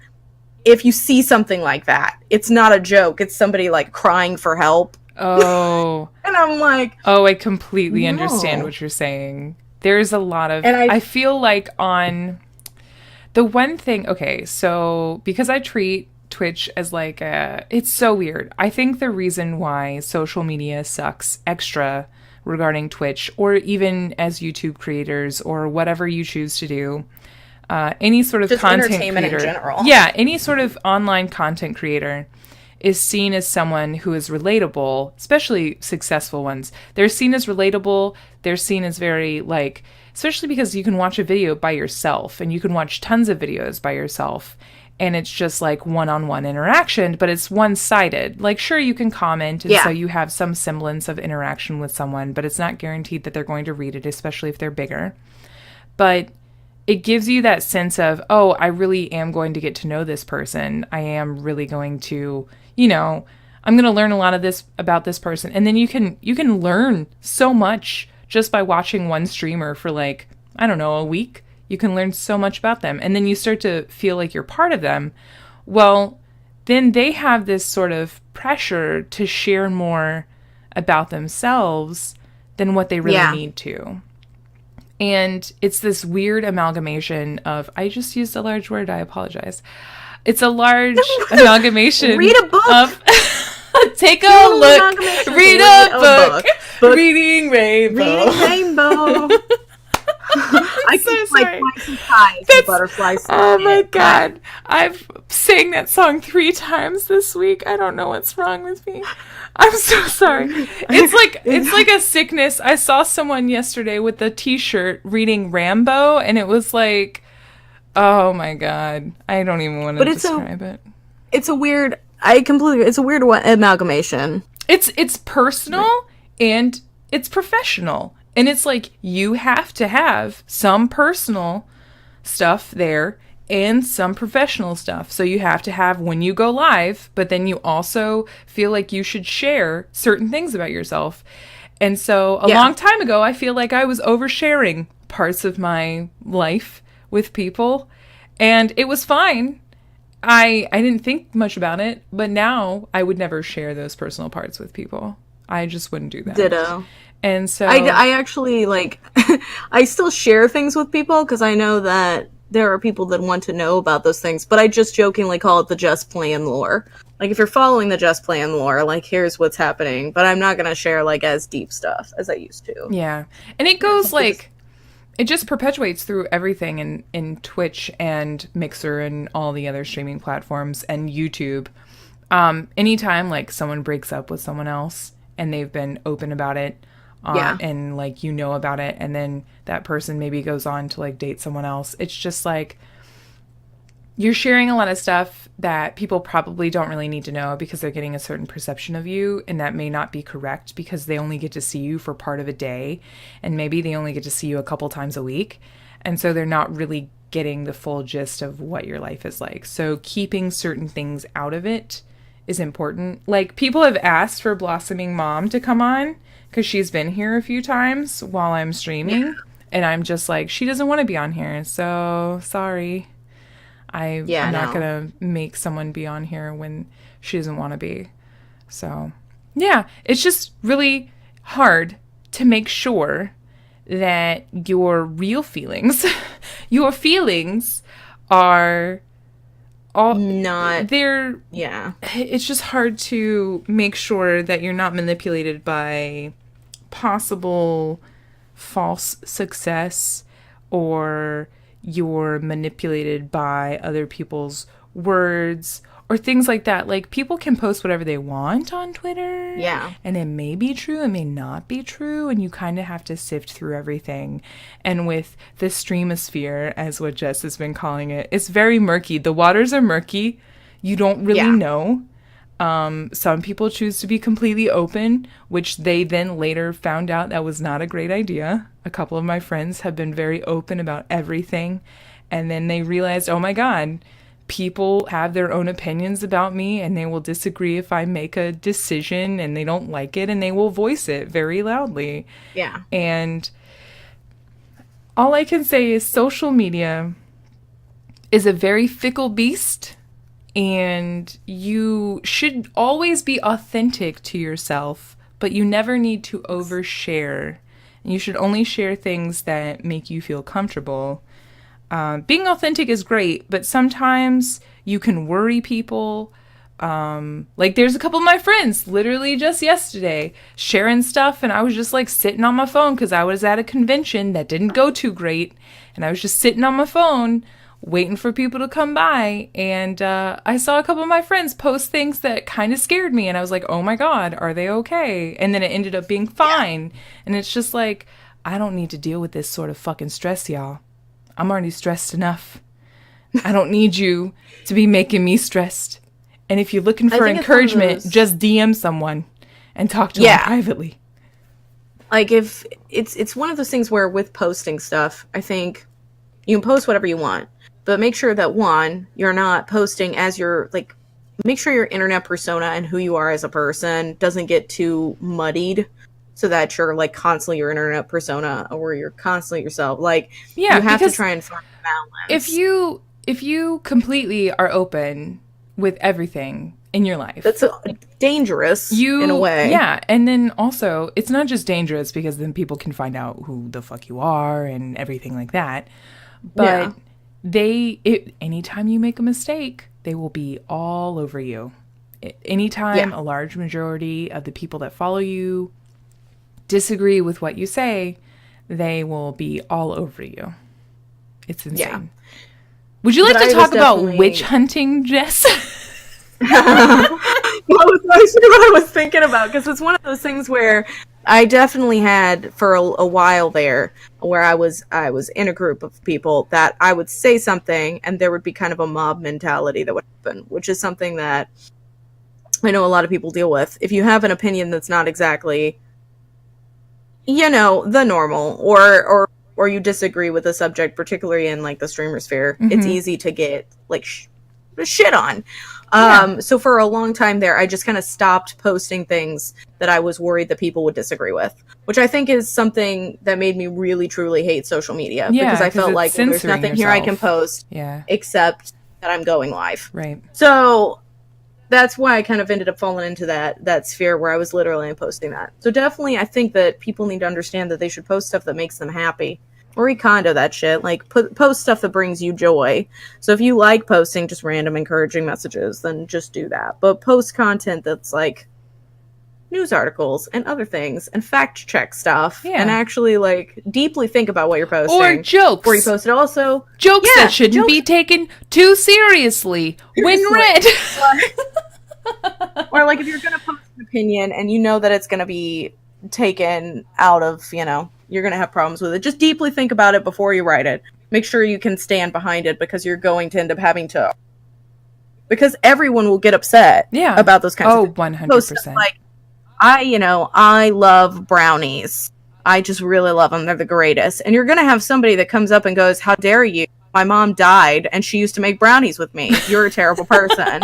if you see something like that, it's not a joke. It's somebody, like, crying for help. Oh. And I'm like... Oh, I completely understand what you're saying. There's a lot of... And I feel like on... The one thing... Okay, so because I treat Twitch as like a... It's so weird. I think the reason why social media sucks extra regarding Twitch, or even as YouTube creators, or whatever you choose to do, any sort of just content entertainment creator... in general. Yeah, any sort of online content creator is seen as someone who is relatable, especially successful ones. They're seen as relatable. They're seen as very, like, especially because you can watch a video by yourself, and you can watch tons of videos by yourself, and it's just like one-on-one interaction, but it's one-sided. Like, sure, you can comment, and so you have some semblance of interaction with someone, but it's not guaranteed that they're going to read it, especially if they're bigger. But it gives you that sense of, oh, I really am going to get to know this person. I am really going to, you know, I'm going to learn a lot of this about this person. And then you can learn so much just by watching one streamer for, like, I don't know, a week. You can learn so much about them. And then you start to feel like you're part of them. Well, then they have this sort of pressure to share more about themselves than what they really need to. And it's this weird amalgamation of, I just used a large word, I apologize. It's a large amalgamation. Read a book. Take a look. Read a book. Reading Rainbow. Reading Rainbow. I so could fly sorry. twice as high as the That's, butterflies. oh my God. I've sang that song 3 times this week. I don't know what's wrong with me. I'm so sorry. It's like a sickness. I saw someone yesterday with a t-shirt reading Rambo, and it was like, oh my God. I don't even want to describe it. It's a weird, it's a weird amalgamation. It's personal and it's professional. And it's like you have to have some personal stuff there and some professional stuff. So you have to have when you go live, but then you also feel like you should share certain things about yourself. And so a long time ago, I feel like I was oversharing parts of my life with people, and it was fine. I didn't think much about it, but now I would never share those personal parts with people. I just wouldn't do that. Ditto. And so I actually, like, I still share things with people because I know that there are people that want to know about those things, but I just jokingly call it the Just Playing lore. Like, if you're following the Just Playing lore, like, here's what's happening, but I'm not going to share, like, as deep stuff as I used to. Yeah. And it goes, like, it just perpetuates through everything in Twitch and Mixer and all the other streaming platforms and YouTube. Anytime, like, someone breaks up with someone else and they've been open about it, and, like, you know about it, and then that person maybe goes on to, like, date someone else, it's just, like, you're sharing a lot of stuff that people probably don't really need to know because they're getting a certain perception of you, and that may not be correct because they only get to see you for part of a day, and maybe they only get to see you a couple times a week, and so they're not really getting the full gist of what your life is like. So keeping certain things out of it is important. Like, people have asked for Blossoming Mom to come on because she's been here a few times while I'm streaming, and I'm just like, she doesn't want to be on here, so sorry. I'm not going to make someone be on here when she doesn't want to be. So, yeah, it's just really hard to make sure that your real feelings, your feelings are all not they're it's just hard to make sure that you're not manipulated by possible false success, or you're manipulated by other people's words or things like that. Like, people can post whatever they want on Twitter. Yeah. And it may be true, it may not be true, and you kind of have to sift through everything. And with the streamosphere, as what Jess has been calling it, it's very murky. The waters are murky. You don't really know. Some people choose to be completely open, which they then later found out that was not a great idea. A couple of my friends have been very open about everything, and then they realized, oh my God, people have their own opinions about me, and they will disagree if I make a decision and they don't like it, and they will voice it very loudly. Yeah. And all I can say is social media is a very fickle beast, and you should always be authentic to yourself, but you never need to overshare. And you should only share things that make you feel comfortable. Being authentic is great, but sometimes you can worry people. Like, there's a couple of my friends literally just yesterday sharing stuff, and I was just like sitting on my phone because I was at a convention that didn't go too great, and I was just sitting on my phone waiting for people to come by, and I saw a couple of my friends post things that kind of scared me, and I was like, oh my God, are they okay? And then it ended up being fine. And it's just like, I don't need to deal with this sort of fucking stress, y'all. I'm already stressed enough. I don't need you to be making me stressed. And if you're looking for encouragement, just DM someone and talk to them privately. Like, if it's one of those things where with posting stuff, I think you can post whatever you want, but make sure that, one, you're not posting as your, like, make sure your internet persona and who you are as a person doesn't get too muddied, so that you're, like, constantly your internet persona, or you're constantly yourself. Like, you have to try and find balance. If you completely are open with everything in your life, that's dangerous in a way. Yeah, and then also, it's not just dangerous because then people can find out who the fuck you are and everything like that, but anytime you make a mistake, they will be all over you. Anytime a large majority of the people that follow you disagree with what you say, they will be all over you. It's insane. Yeah. Would you like But to I talk was about definitely- witch hunting, Jess? That was actually what I was thinking about, because it's one of those things where I definitely had for a while there where I was in a group of people that I would say something and there would be kind of a mob mentality that would happen, which is something that I know a lot of people deal with. If you have an opinion that's not exactly, you know, the normal, or you disagree with a subject, particularly in like the streamer sphere, it's easy to get like shit on. So for a long time there, I just kind of stopped posting things that I was worried that people would disagree with, which I think is something that made me really, truly hate social media, because I felt like, well, there's nothing here I can post except that I'm going live. Right. So that's why I kind of ended up falling into that sphere where I was literally posting that. So definitely I think that people need to understand that they should post stuff that makes them happy. Or recondo that shit. Like, post stuff that brings you joy. So if you like posting just random encouraging messages, then just do that. But post content that's like news articles and other things and fact check stuff and actually like deeply think about what you're posting. Or jokes. Before you post it. Also, jokes that shouldn't be taken too seriously when read. Or like if you're going to post an opinion and you know that it's going to be taken out of, you know, you're going to have problems with it, just deeply think about it before you write it. Make sure you can stand behind it, because you're going to end up having to, because everyone will get upset about those kinds of things. 100%. Like, I love brownies. I just really love them. They're the greatest. And you're going to have somebody that comes up and goes, how dare you? My mom died and she used to make brownies with me. You're a terrible person.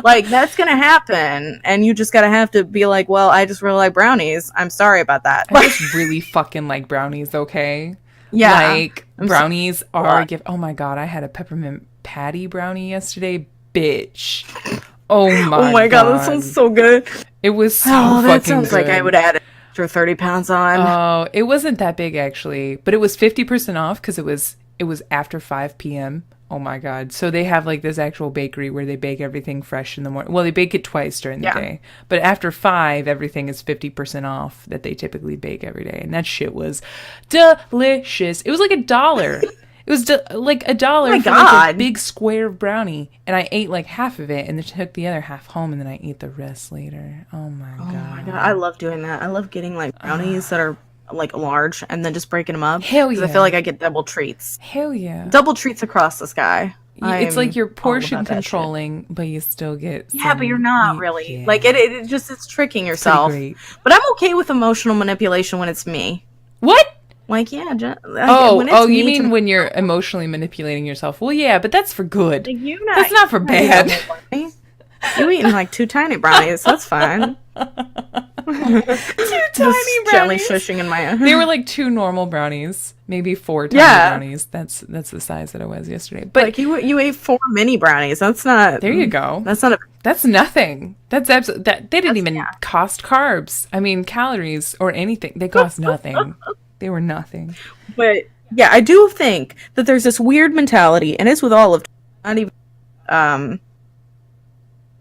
Like, that's going to happen. And you just got to have to be like, well, I just really like brownies. I'm sorry about that. I just really fucking like brownies, okay? Yeah. Like, brownies are a gift. Oh my God, I had a peppermint patty brownie yesterday. Bitch. Oh my God. That sounds so good. It was so fucking that sounds good. like I would add an extra 30 pounds on. Oh, it wasn't that big actually, but it was 50% off because it was after 5 p.m. Oh my God. So they have like this actual bakery where they bake everything fresh in the morning. Well, they bake it twice during the day, but after 5, everything is 50% off that they typically bake every day. And that shit was delicious. It was like $1. It was like $1 for like a big square of brownie. And I ate like half of it and then took the other half home and then I ate the rest later. Oh my God. Oh my God. I love doing that. I love getting like brownies that are like large and then just breaking them up. Hell yeah. I feel like I get double treats. Hell yeah. Double treats across the sky. It's like you're portion controlling, but you still get but you're not really. Like it just, it's tricking yourself. But I'm okay with emotional manipulation when it's me. What? Like, yeah. You mean when you're emotionally manipulating yourself? Well, yeah, but that's for good. Like, that's not for bad. You eating like 2 tiny brownies. That's fine. 2 tiny brownies. Gently shushing in my. They were like 2 normal brownies, maybe 4 tiny brownies. That's the size that it was yesterday. But like you ate 4 mini brownies. That's not. There you go. That's not. That's nothing. That's absolutely. They didn't even cost carbs. I mean, calories or anything. They cost nothing. They were nothing. But yeah, I do think that there's this weird mentality, and it's with all of, not even,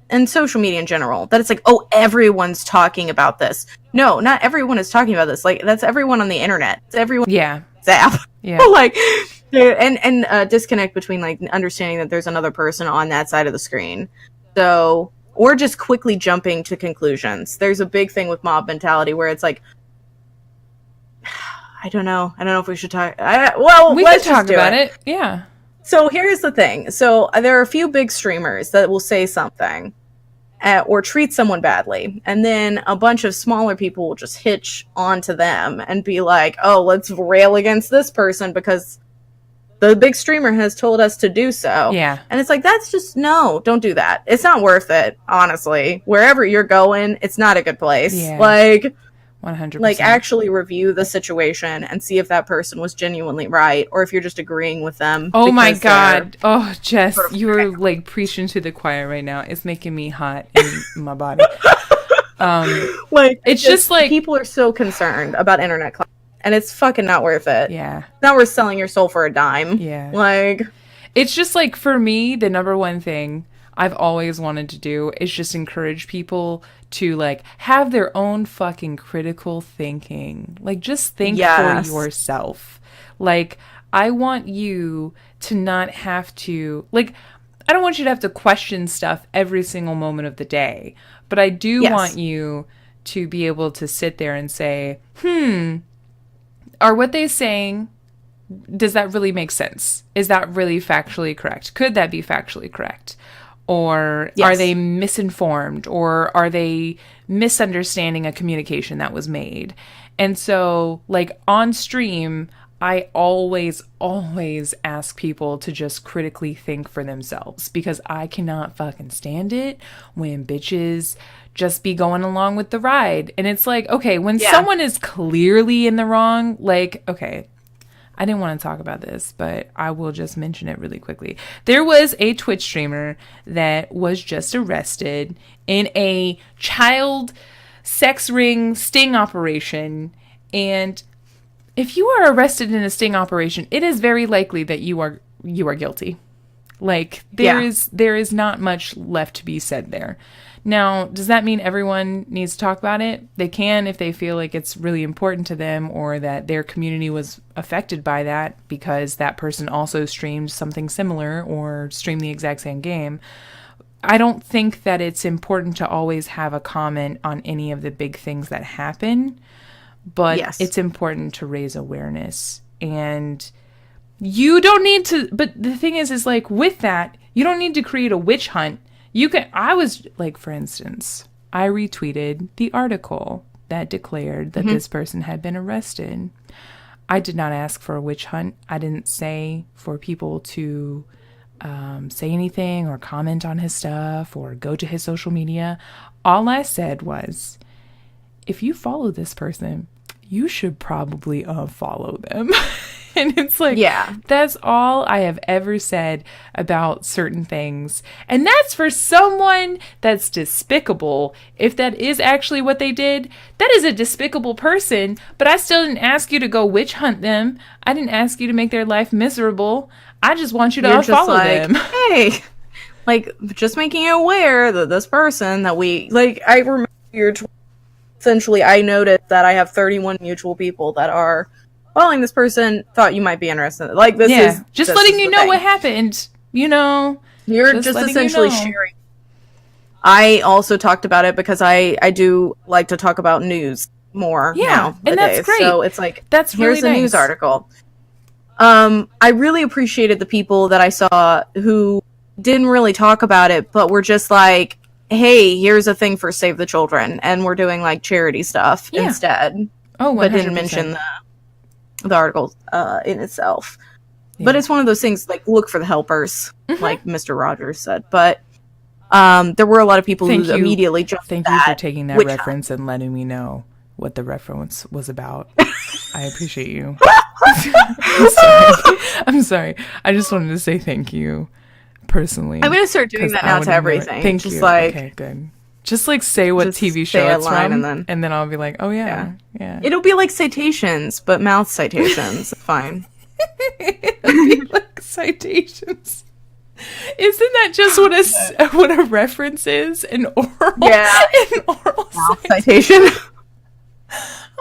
and social media in general, that it's like, oh, everyone's talking about this. No, not everyone is talking about this. Like, that's everyone on the internet. It's everyone. Yeah. Zap. Yeah. Like, and disconnect between like understanding that there's another person on that side of the screen. So, or just quickly jumping to conclusions. There's a big thing with mob mentality where it's like, I don't know if we should talk. We can talk about it. Yeah. So here's the thing. So there are a few big streamers that will say something or treat someone badly. And then a bunch of smaller people will just hitch onto them and be like, oh, let's rail against this person because the big streamer has told us to do so. Yeah. And it's like, that's just, no, don't do that. It's not worth it, honestly. Wherever you're going, it's not a good place. Yeah. Like, 100%. Like, actually review the situation and see if that person was genuinely right, or if you're just agreeing with them. Oh my God. Oh, Jess, sort of you're like preaching to the choir right now. It's making me hot in my body. Like, it's just like people are so concerned about internet clout, and it's fucking not worth it. Yeah. It's not worth selling your soul for a dime. Yeah. Like, it's just like, for me, the number one thing I've always wanted to do is just encourage people to like have their own fucking critical thinking. Like, just think for yourself. Like, I want you to not have to, like, I don't want you to have to question stuff every single moment of the day, but I do want you to be able to sit there and say, are what they saying, does that really make sense? Is that really factually correct? Could that be factually correct? Or are they misinformed? Or are they misunderstanding a communication that was made? And so, like, on stream, I always ask people to just critically think for themselves, because I cannot fucking stand it when bitches just be going along with the ride. And it's like, okay, when someone is clearly in the wrong, like, okay, I didn't want to talk about this, but I will just mention it really quickly. There was a Twitch streamer that was just arrested in a child sex ring sting operation, and if you are arrested in a sting operation, it is very likely that you are guilty. Like, there is not much left to be said there. Now, does that mean everyone needs to talk about it? They can if they feel like it's really important to them, or that their community was affected by that because that person also streamed something similar or streamed the exact same game. I don't think that it's important to always have a comment on any of the big things that happen, but it's important to raise awareness. And you don't need to, but the thing is like, with that, you don't need to create a witch hunt. I was like, for instance, I retweeted the article that declared that this person had been arrested. I did not ask for a witch hunt. I didn't say for people to say anything or comment on his stuff or go to his social media. All I said was, if you follow this person, you should probably unfollow them. And it's like, that's all I have ever said about certain things. And that's for someone that's despicable. If that is actually what they did, that is a despicable person. But I still didn't ask you to go witch hunt them. I didn't ask you to make their life miserable. I just want you to unfollow them. Hey, like, just making you aware that this person that I remember your essentially, I noticed that I have 31 mutual people that are following this person, thought you might be interested. Like, this is just letting you know what happened. You're just essentially sharing. I also talked about it because I do like to talk about news more now. And that's great. So it's like, that's really here's a news article. I really appreciated the people that I saw who didn't really talk about it, but were just like, hey, here's a thing for Save the Children, and we're doing like charity stuff instead. Oh, 100%. But didn't mention the article in itself. But it's one of those things, like, look for the helpers, like Mr. Rogers said. But there were a lot of people who immediately jumped. Thank you for taking that reference and letting me know what the reference was about. I appreciate you. I'm sorry. I just wanted to say thank you personally. I'm going to start doing that now to everything. Thank you. Okay, good. Just like say what TV show it's from, and then I'll be like, oh yeah. It'll be like citations, but mouth citations. Fine. It'll be like citations. Isn't that just what a reference is? An oral, an oral citation.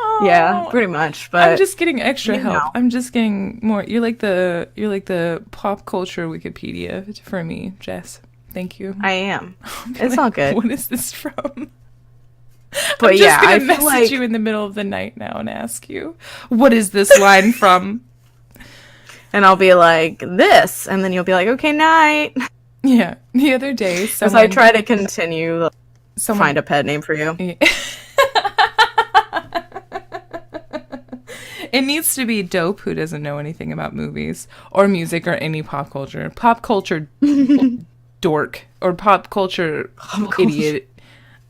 Oh, yeah, pretty much. But I'm just getting extra help. I'm just getting more. You're like the pop culture Wikipedia for me, Jess. Thank you. I am. It's all good. What is this from? But I'm just gonna message you in the middle of the night now and ask you, what is this line from? And I'll be like, this, and then you'll be like, okay, night. Yeah. The other day, because I try to continue find a pet name for you. Yeah. It needs to be Dope, who doesn't know anything about movies or music or any pop culture. Pop culture dork or pop culture idiot.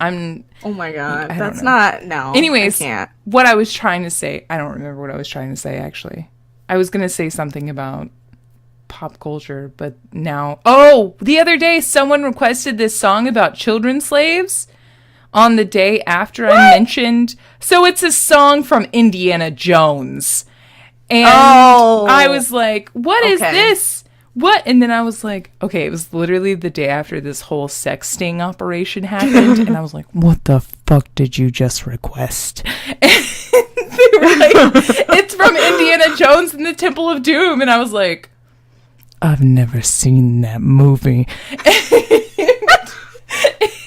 Oh my god, that's not. No. Anyways, I can't. What I was trying to say, I don't remember what I was trying to say actually. I was gonna say something about pop culture, but now, the other day someone requested this song about children slaves on the day after I mentioned. So it's a song from Indiana Jones. And I was like, what is this? What? And then I was like, okay, it was literally the day after this whole sex sting operation happened. And I was like, what the fuck did you just request? And They were like, it's from Indiana Jones and the Temple of Doom. And I was like, I've never seen that movie.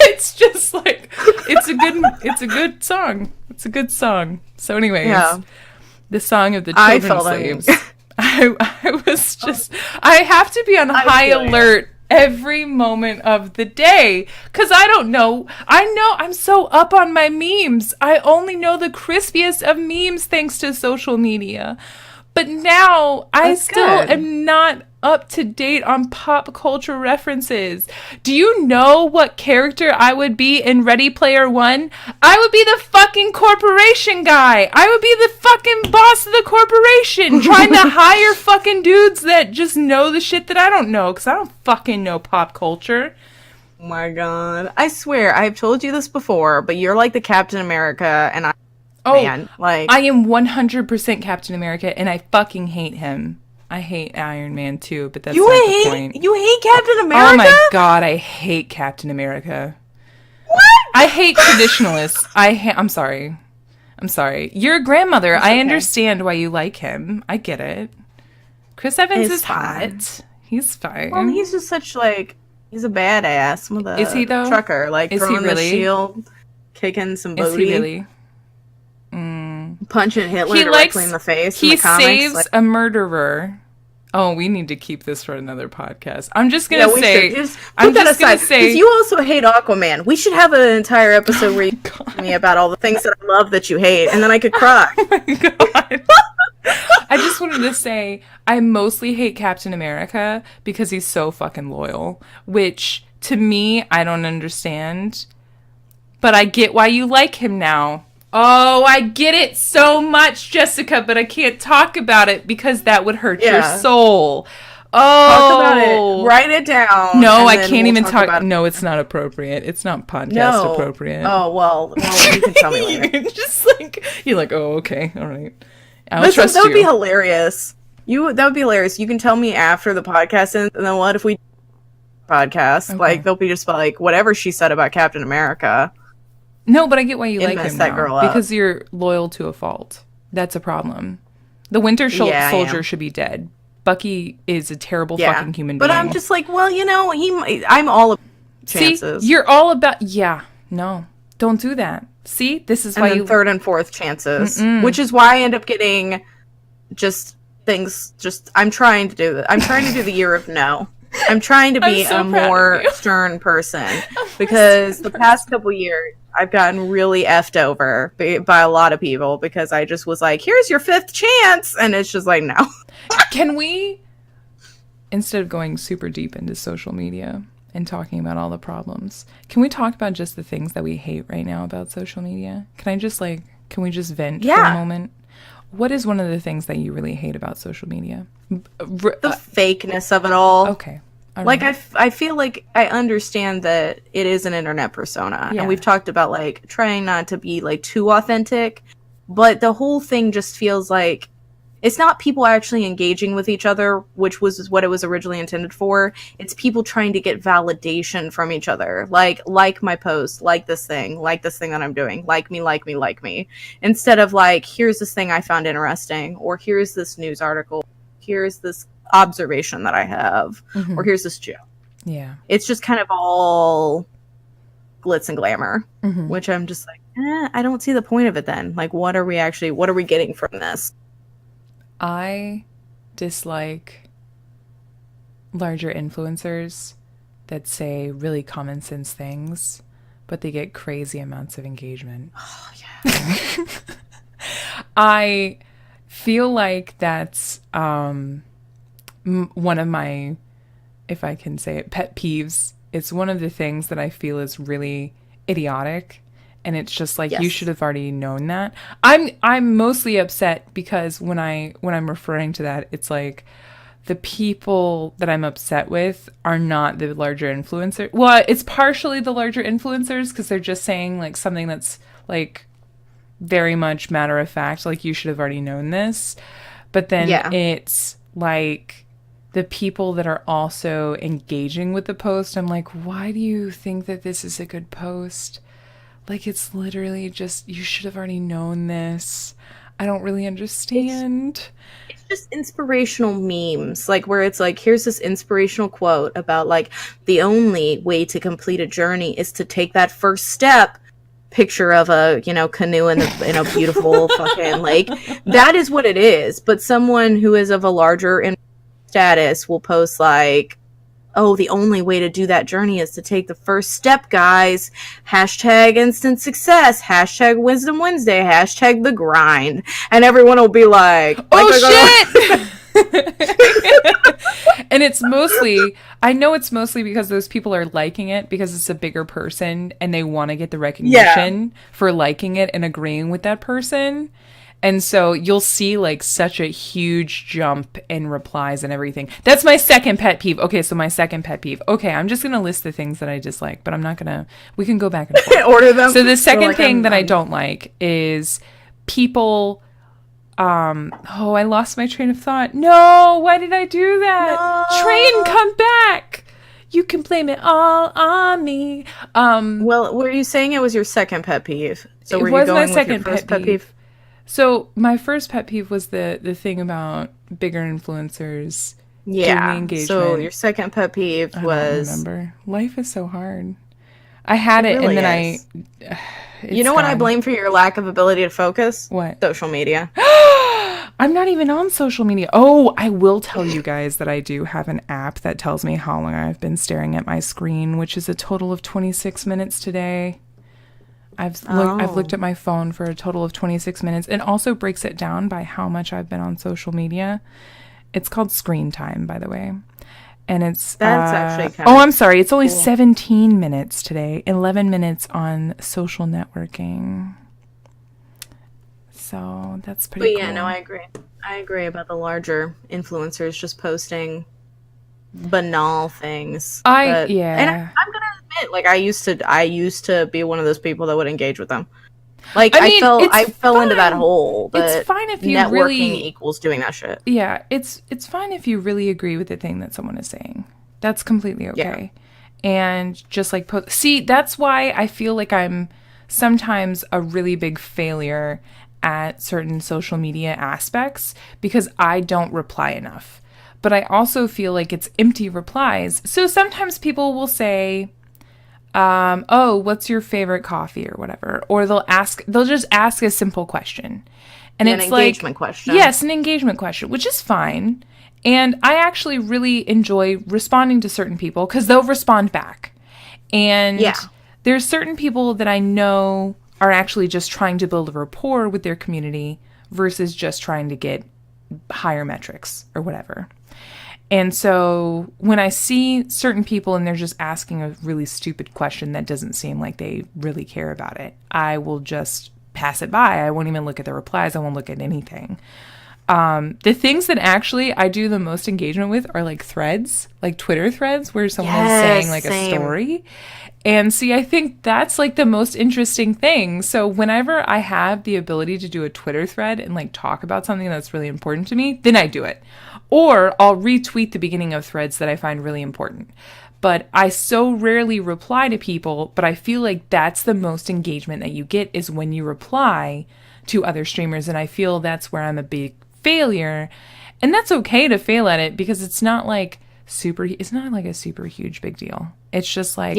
It's just like, it's a good song. It's a good song. So anyways, the song of the children slaves. I was just, I have to be on high alert every moment of the day, because I don't know. I know I'm so up on my memes. I only know the crispiest of memes thanks to social media. But now I still am not up to date on pop culture references. Do you know what character I would be in Ready Player One? I would be the fucking corporation guy. I would be the fucking boss of the corporation trying to hire fucking dudes that just know the shit that I don't know, because I don't fucking know pop culture. Oh my god. I swear, I've told you this before, but you're like the Captain America, and man, like, I am 100% Captain America, and I fucking hate him. I hate Iron Man too, but that's not the point. You hate Captain America? Oh my god, I hate Captain America. What? I hate traditionalists. I'm sorry. I'm sorry. You're a grandmother. I understand why you like him. I get it. Chris Evans is hot. He's fine. Well, he's just such, like, he's a badass with a is he, though? Trucker. Like, is throwing he really? the shield, kicking some booty. Is he really? Punching Hitler directly in the face. He in the comics, saves a murderer. Oh, we need to keep this for another podcast. I'm just gonna say. I'm just gonna say, because you also hate Aquaman. We should have an entire episode where you tell me about all the things that I love that you hate, and then I could cry. Oh my god! I just wanted to say I mostly hate Captain America because he's so fucking loyal, which to me I don't understand. But I get why you like him now. Oh, I get it so much, Jessica, but I can't talk about it because that would hurt your soul. Oh. Talk about it. Write it down. No, I can't even talk. No, it's not appropriate. It's not podcast appropriate. Oh, well, you can tell me later. You're like, oh, okay, all right. I'll trust you. That would be hilarious. That would be hilarious. You can tell me after the podcast, and then what if we podcast? Okay. Like, they'll be just like, whatever she said about Captain America. No, but I get why you like him now. Because you're loyal to a fault. That's a problem. The Winter Soldier should be dead. Bucky is a terrible fucking human being. But I'm just like, well, you know, I'm all about chances. See, you're all about... Yeah, no. Don't do that. See? This is why you... third and fourth chances. Which is why I end up getting just things... I'm trying to do that. I'm trying to do the year of no. I'm trying to be a more stern person. Because the past couple years... I've gotten really effed over by a lot of people because I just was like, here's your fifth chance. And it's just like, no. Can we, instead of going super deep into social media and talking about all the problems, can we talk about just the things that we hate right now about social media? Can we just vent for a moment? What is one of the things that you really hate about social media? The fakeness of it all. Okay. Like, I feel like I understand that it is an internet persona. Yeah. And we've talked about, like, trying not to be, like, too authentic. But the whole thing just feels like it's not people actually engaging with each other, which was what it was originally intended for. It's people trying to get validation from each other. Like my post, like this thing that I'm doing. Like me. Instead of, like, here's this thing I found interesting. Or here's this news article. Here's this observation that I have, or here's this joke. Yeah, it's just kind of all glitz and glamour, which I'm just like, I don't see the point of it then. Like, what are we getting from this? I dislike larger influencers that say really common sense things, but they get crazy amounts of engagement. Oh yeah. I feel like that's one of my, if I can say it, pet peeves. It's one of the things that I feel is really idiotic, and it's just like, you should have already known that. I'm mostly upset because when I'm referring to that, it's like the people that I'm upset with are not the larger influencer. Well, it's partially the larger influencers because they're just saying like something that's like very much matter of fact, like you should have already known this. But then it's like the people that are also engaging with the post. I'm like, why do you think that this is a good post? Like, it's literally just, you should have already known this. I don't really understand. It's just inspirational memes, like where it's like, here's this inspirational quote about like the only way to complete a journey is to take that first step. Picture of a canoe in a beautiful fucking lake. That is what it is. But someone who is of a larger status will post like, oh, the only way to do that journey is to take the first step, guys. Hashtag instant success. Hashtag wisdom Wednesday. Hashtag the grind. And everyone will be like, oh shit! And it's mostly, I know it's mostly because those people are liking it because it's a bigger person and they want to get the recognition for liking it and agreeing with that person. And so you'll see like such a huge jump in replies and everything. That's my second pet peeve. Okay, so my second pet peeve. Okay, I'm just going to list the things that I dislike, but I'm not going to, we can go back and forth. Order them. So the second thing that I don't like is people, I lost my train of thought. No, why did I do that? No. Train, come back. You can blame it all on me. Well, were you saying it was your second pet peeve? So were you going with your first pet peeve? So my first pet peeve was the thing about bigger influencers doing the engagement. So your second pet peeve was... I don't remember. Life is so hard. I had it really and then is. You know what I blame for your lack of ability to focus? What? Social media. I'm not even on social media. Oh, I will tell you guys that I do have an app that tells me how long I've been staring at my screen, which is a total of 26 minutes today. I've looked at my phone for a total of 26 minutes. It also breaks it down by how much I've been on social media. It's called Screen Time, by the way. And it's... That's actually kind of... Oh, I'm sorry. It's only 17 minutes today. 11 minutes on social networking. So that's pretty cool. But yeah, no, I agree. I agree about the larger influencers just posting banal things. And I'm gonna admit, like I used to be one of those people that would engage with them. Like I fell into that hole. It's fine if you networking really equals doing that shit. Yeah, it's fine if you really agree with the thing that someone is saying. That's completely okay. Yeah. And just like see, that's why I feel like I'm sometimes a really big failure at certain social media aspects because I don't reply enough. But I also feel like it's empty replies. So sometimes people will say, oh, what's your favorite coffee or whatever? Or they'll just ask a simple question. And it's an engagement question. Yes, an engagement question, which is fine. And I actually really enjoy responding to certain people because they'll respond back. And there's certain people that I know are actually just trying to build a rapport with their community versus just trying to get higher metrics or whatever. And so when I see certain people and they're just asking a really stupid question that doesn't seem like they really care about it, I will just pass it by. I won't even look at the replies. I won't look at anything. The things that actually I do the most engagement with are like threads, like Twitter threads where someone is saying like a story. And see, I think that's like the most interesting thing. So whenever I have the ability to do a Twitter thread and like talk about something that's really important to me, then I do it. Or I'll retweet the beginning of threads that I find really important. But I so rarely reply to people, but I feel like that's the most engagement that you get is when you reply to other streamers. And I feel that's where I'm a big failure. And that's okay to fail at it because it's not like it's not like a super huge big deal. It's just like,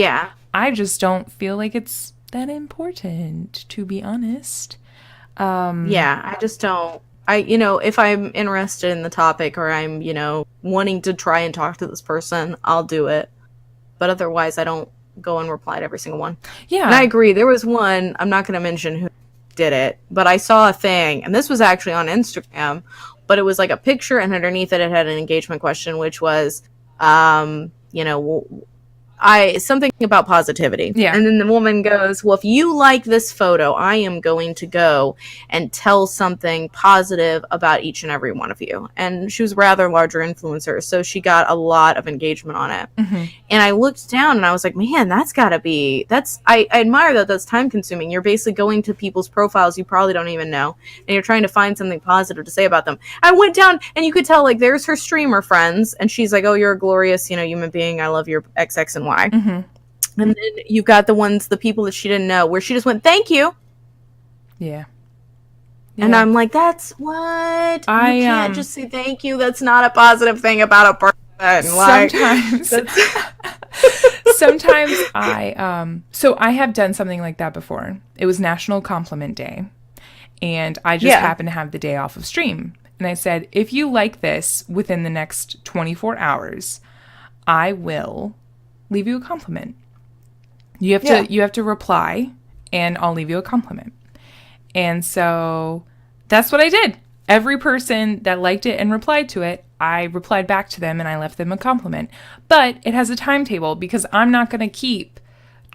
I just don't feel like it's that important, to be honest. I just don't. If I'm interested in the topic or I'm, wanting to try and talk to this person, I'll do it. But otherwise, I don't go and reply to every single one. Yeah. And I agree. There was one, I'm not going to mention who did it, but I saw a thing, and this was actually on Instagram, but it was like a picture, and underneath it had an engagement question, which was, something about positivity. Yeah. And then the woman goes, well, if you like this photo, I am going to go and tell something positive about each and every one of you. And she was a rather larger influencer, so she got a lot of engagement on it. Mm-hmm. And I looked down and I was like, man, I admire that. That's time consuming. You're basically going to people's profiles you probably don't even know, and you're trying to find something positive to say about them. I went down and you could tell, like, there's her streamer friends, and she's like, oh, you're a glorious, human being. I love your XX and Y. Mm-hmm. And then you've got the people that she didn't know, where she just went, thank you. Yeah. And Yeah. I'm like, that's what? I, You can't just say thank you. That's not a positive thing about a person. Like, Sometimes that's... sometimes so I have done something like that before. It was National Compliment Day, and I just Yeah. happened to have the day off of stream, and I said, if you like this within the next 24 hours, I will leave you a compliment. You have to reply, and I'll leave you a compliment. And so that's what I did. Every person that liked it and replied to it, I replied back to them and I left them a compliment. But it has a timetable because I'm not going to keep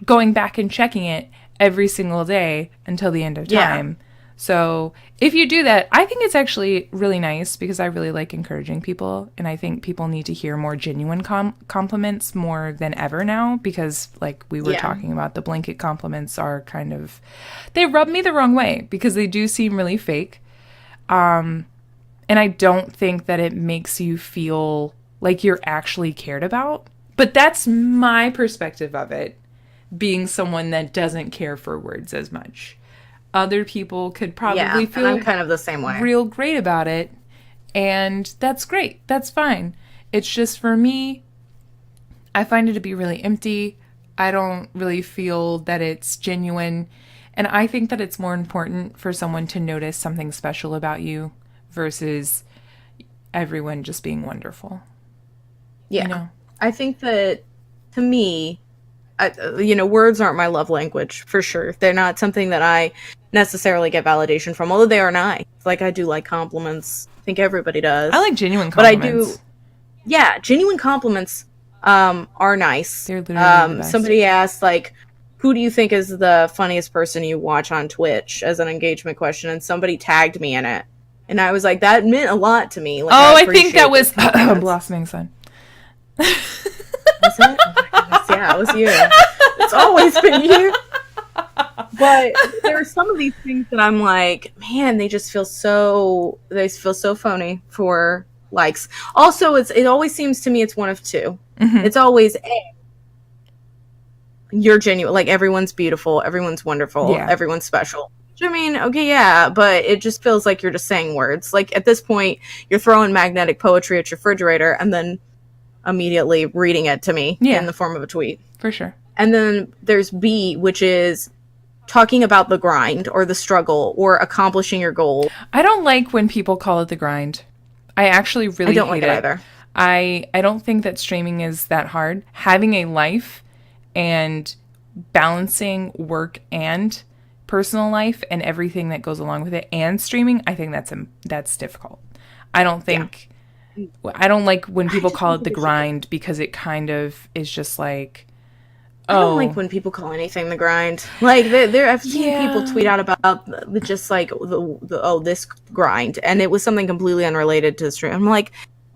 going back and checking it every single day until the end of time. So if you do that, I think it's actually really nice because I really like encouraging people. And I think people need to hear more genuine compliments more than ever now because, like we were talking about, the blanket compliments are kind of, they rub me the wrong way because they do seem really fake. And I don't think that it makes you feel like you're actually cared about. But that's my perspective of it, being someone that doesn't care for words as much. Other people could probably feel and I'm kind of the same way. Real great about it. And that's great. That's fine. It's just for me, I find it to be really empty. I don't really feel that it's genuine. And I think that it's more important for someone to notice something special about you versus everyone just being wonderful. Yeah. You know? I think that, to me, words aren't my love language, for sure. They're not something that I necessarily get validation from, although they are nice. Like, I do like compliments. I think everybody does. I like genuine compliments. But yeah, genuine compliments are nice. They're literally the best. Somebody asked, like, who do you think is the funniest person you watch on Twitch as an engagement question? And somebody tagged me in it. And I was like, that meant a lot to me. Like, I think that was Blossoming Sun. Was it? Oh my goodness, yeah, it was you. It's always been you. But there are some of these things that I'm like, man, they feel so phony for likes. Also, it always seems to me it's one of two. Mm-hmm. It's always you're genuine, like everyone's beautiful, everyone's wonderful, everyone's special. I mean, okay, yeah, but it just feels like you're just saying words. Like, at this point, you're throwing magnetic poetry at your refrigerator and then immediately reading it to me in the form of a tweet. For sure. And then there's B, which is talking about the grind or the struggle or accomplishing your goal. I don't like when people call it the grind. I actually really don't hate like it either. I don't think that streaming is that hard. Having a life and balancing work and personal life and everything that goes along with it and streaming, I think that's difficult. I don't think I don't like when people call it the grind because it kind of is just like, I don't like when people call anything the grind. Like, I've seen people tweet out about just like this grind, and it was something completely unrelated to the stream. I'm like,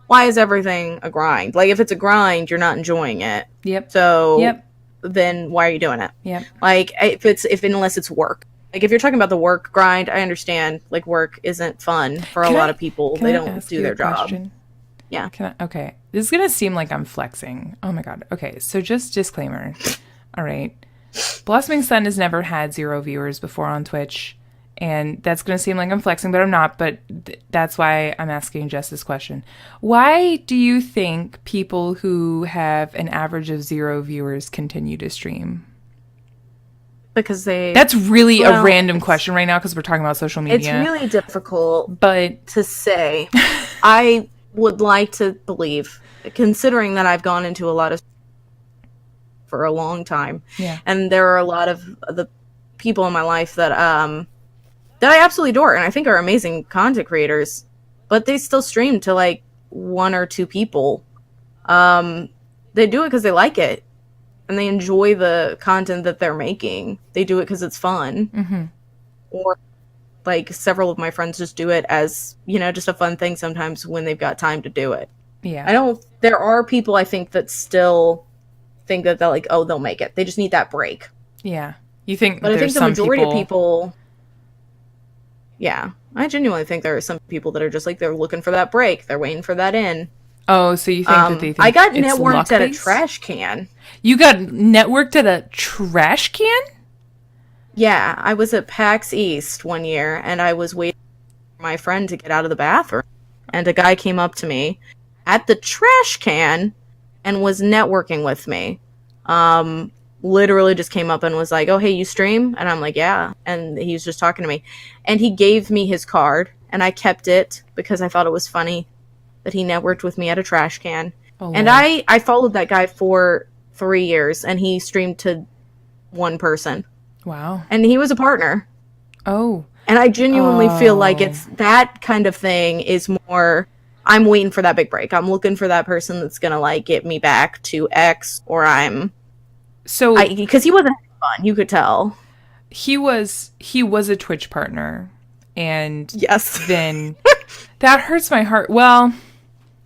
why is everything a grind? Like, if it's a grind, you're not enjoying it. Yep. So then why are you doing it? Yep. Like, unless it's work. Like, if you're talking about the work grind, I understand. Like, work isn't fun for a lot of people. They don't do their job. Yeah. Okay. This is going to seem like I'm flexing. Oh my God. Okay. So just disclaimer. All right. Blossoming Sun has never had 0 viewers before on Twitch. And that's going to seem like I'm flexing, but I'm not. But that's why I'm asking Jess this question. Why do you think people who have an average of 0 viewers continue to stream? Because That's really a random question right now because we're talking about social media. It's really difficult to say. I would like to believe, considering that I've gone into a lot of for a long time, and there are a lot of the people in my life that I absolutely adore and I think are amazing content creators, but they still stream to like 1 or 2 people. They do it because they like it and they enjoy the content that they're making. They do it because it's fun, or like several of my friends just do it as, just a fun thing sometimes when they've got time to do it. Yeah. There are people I think that still think that they're like, oh, they'll make it. They just need that break. Yeah. You think, but I think the majority of people, I genuinely think there are some people that are just like, they're looking for that break. They're waiting for that in. Oh, so you think that they think I got networked at a trash can. You got networked at a trash can? Yeah, I was at PAX East one year, and I was waiting my friend to get out of the bathroom, and a guy came up to me at the trash can and was networking with me. Literally just came up and was like, "Oh, hey, you stream?" And I'm like, "Yeah." And he was just talking to me. And he gave me his card, and I kept it because I thought it was funny that he networked with me at a trash can. Oh, And Lord. I followed that guy for 3 years, and he streamed to one person. Wow. And he was a partner. Oh. And I genuinely feel like Oh. it's that kind of thing is more, I'm waiting for that big break. I'm looking for that person that's going to, like, get me back to X, or So because he wasn't having fun, you could tell. he was a Twitch partner, and Yes. then that hurts my heart. Well,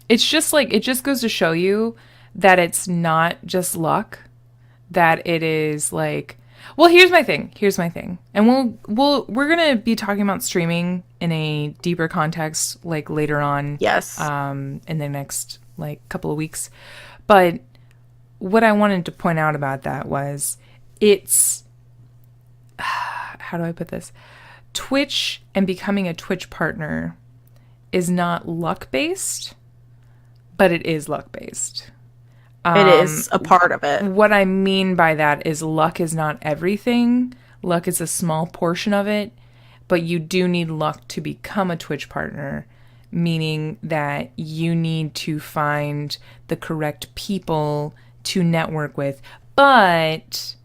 it's just like, it just goes to show you that it's not just luck, that it is like, well, here's my thing. And we're going to be talking about streaming in a deeper context like later on. Yes. In the next like couple of weeks. But what I wanted to point out about that was it's how do I put this? Twitch and becoming a Twitch partner is not luck based, but it is luck based. It is a part of it. What I mean by that is luck is not everything. Luck is a small portion of it, but you do need luck to become a Twitch partner, meaning that you need to find the correct people to network with, but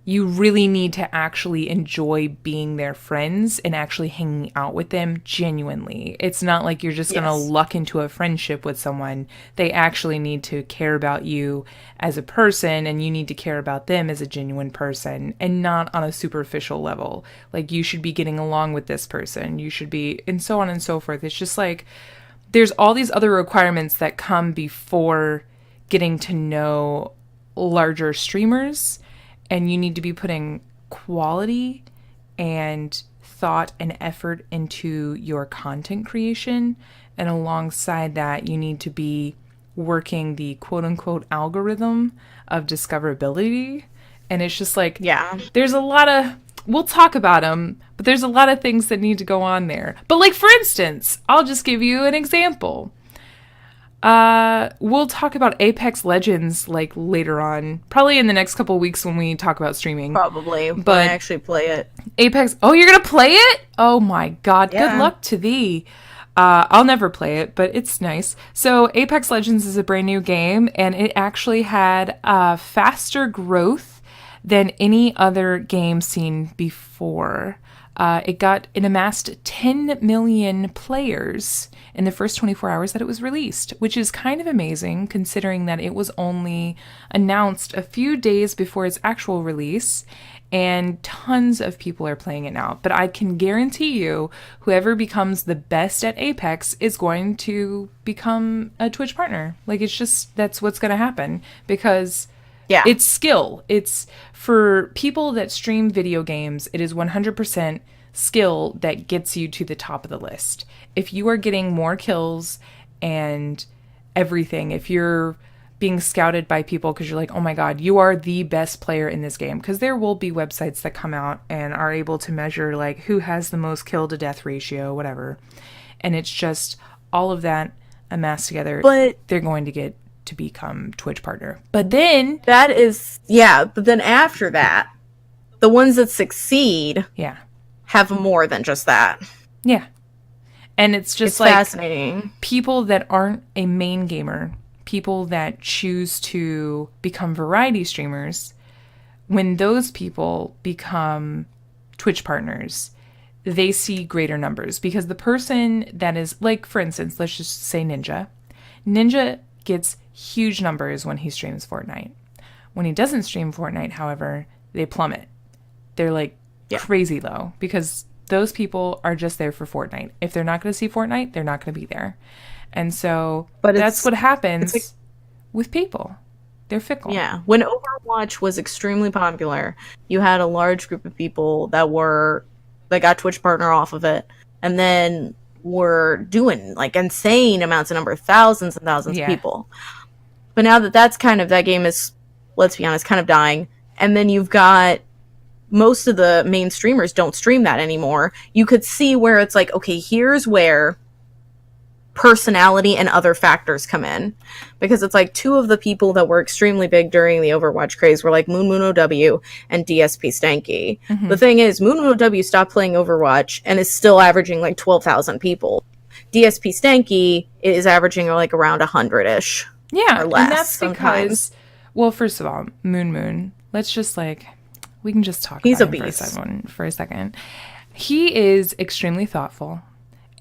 you really need to actually enjoy being their friends and actually hanging out with them genuinely. It's not like you're just going to luck into a friendship with someone. They actually need to care about you as a person, and you need to care about them as a genuine person, and not on a superficial level. Like, you should be getting along with this person. You should be, and so on and so forth. It's just like, there's all these other requirements that come before getting to know larger streamers. And you need to be putting quality and thought and effort into your content creation. And alongside that, you need to be working the quote unquote algorithm of discoverability. And it's just like, Yeah. there's a lot of, we'll talk about them, but there's a lot of things that need to go on there. But like, for instance, I'll just give you an example. We'll talk about Apex Legends like later on, probably in the next couple of weeks when we talk about streaming. Probably, But but I actually play it. Apex, oh, you're gonna play it? Oh my God, Yeah. good luck to thee. I'll never play it, but it's nice. So Apex Legends is a brand new game, and it actually had faster growth than any other game seen before. It amassed 10 million players in the first 24 hours that it was released, which is kind of amazing considering that it was only announced a few days before its actual release, and tons of people are playing it now. But I can guarantee you, whoever becomes the best at Apex is going to become a Twitch partner. Like, it's just, that's what's going to happen, because Yeah. it's skill. It's for people that stream video games, it is 100% skill that gets you to the top of the list. If you are getting more kills and everything, if you're being scouted by people because you're like, oh my God, you are the best player in this game. Because there will be websites that come out and are able to measure like who has the most kill to death ratio, whatever. And it's just all of that amassed together. But they're going to get to become Twitch partner. But then that is, yeah, but then after that, the ones that succeed yeah. have more than just that. Yeah. And it's just It's like fascinating. people that aren't a main gamer, people that choose to become variety streamers, when those people become Twitch partners, they see greater numbers, because the person that is, like, for instance, let's just say Ninja. Ninja gets huge numbers when he streams Fortnite. When he doesn't stream Fortnite, however, they plummet. They're like crazy low, because those people are just there for Fortnite. If they're not going to see Fortnite, they're not going to be there. And so that's what happens with people. They're fickle. Yeah. When Overwatch was extremely popular, you had a large group of people that got Twitch partner off of it, and then were doing like insane amounts of number, thousands and thousands of people. But now that that game is, let's be honest, kind of dying. And then you've got most of the main streamers don't stream that anymore, you could see where it's like, okay, here's where personality and other factors come in, because it's like two of the people that were extremely big during the Overwatch craze were like Moon OW and DSP Stanky. The thing is, Moon OW stopped playing Overwatch and is still averaging like 12,000 people. DSP Stanky is averaging like around 100-ish. Yeah, or less and that's sometimes. because, well, first of all, Moon, let's just like, we can just talk He's about a him beast. for a second. He is extremely thoughtful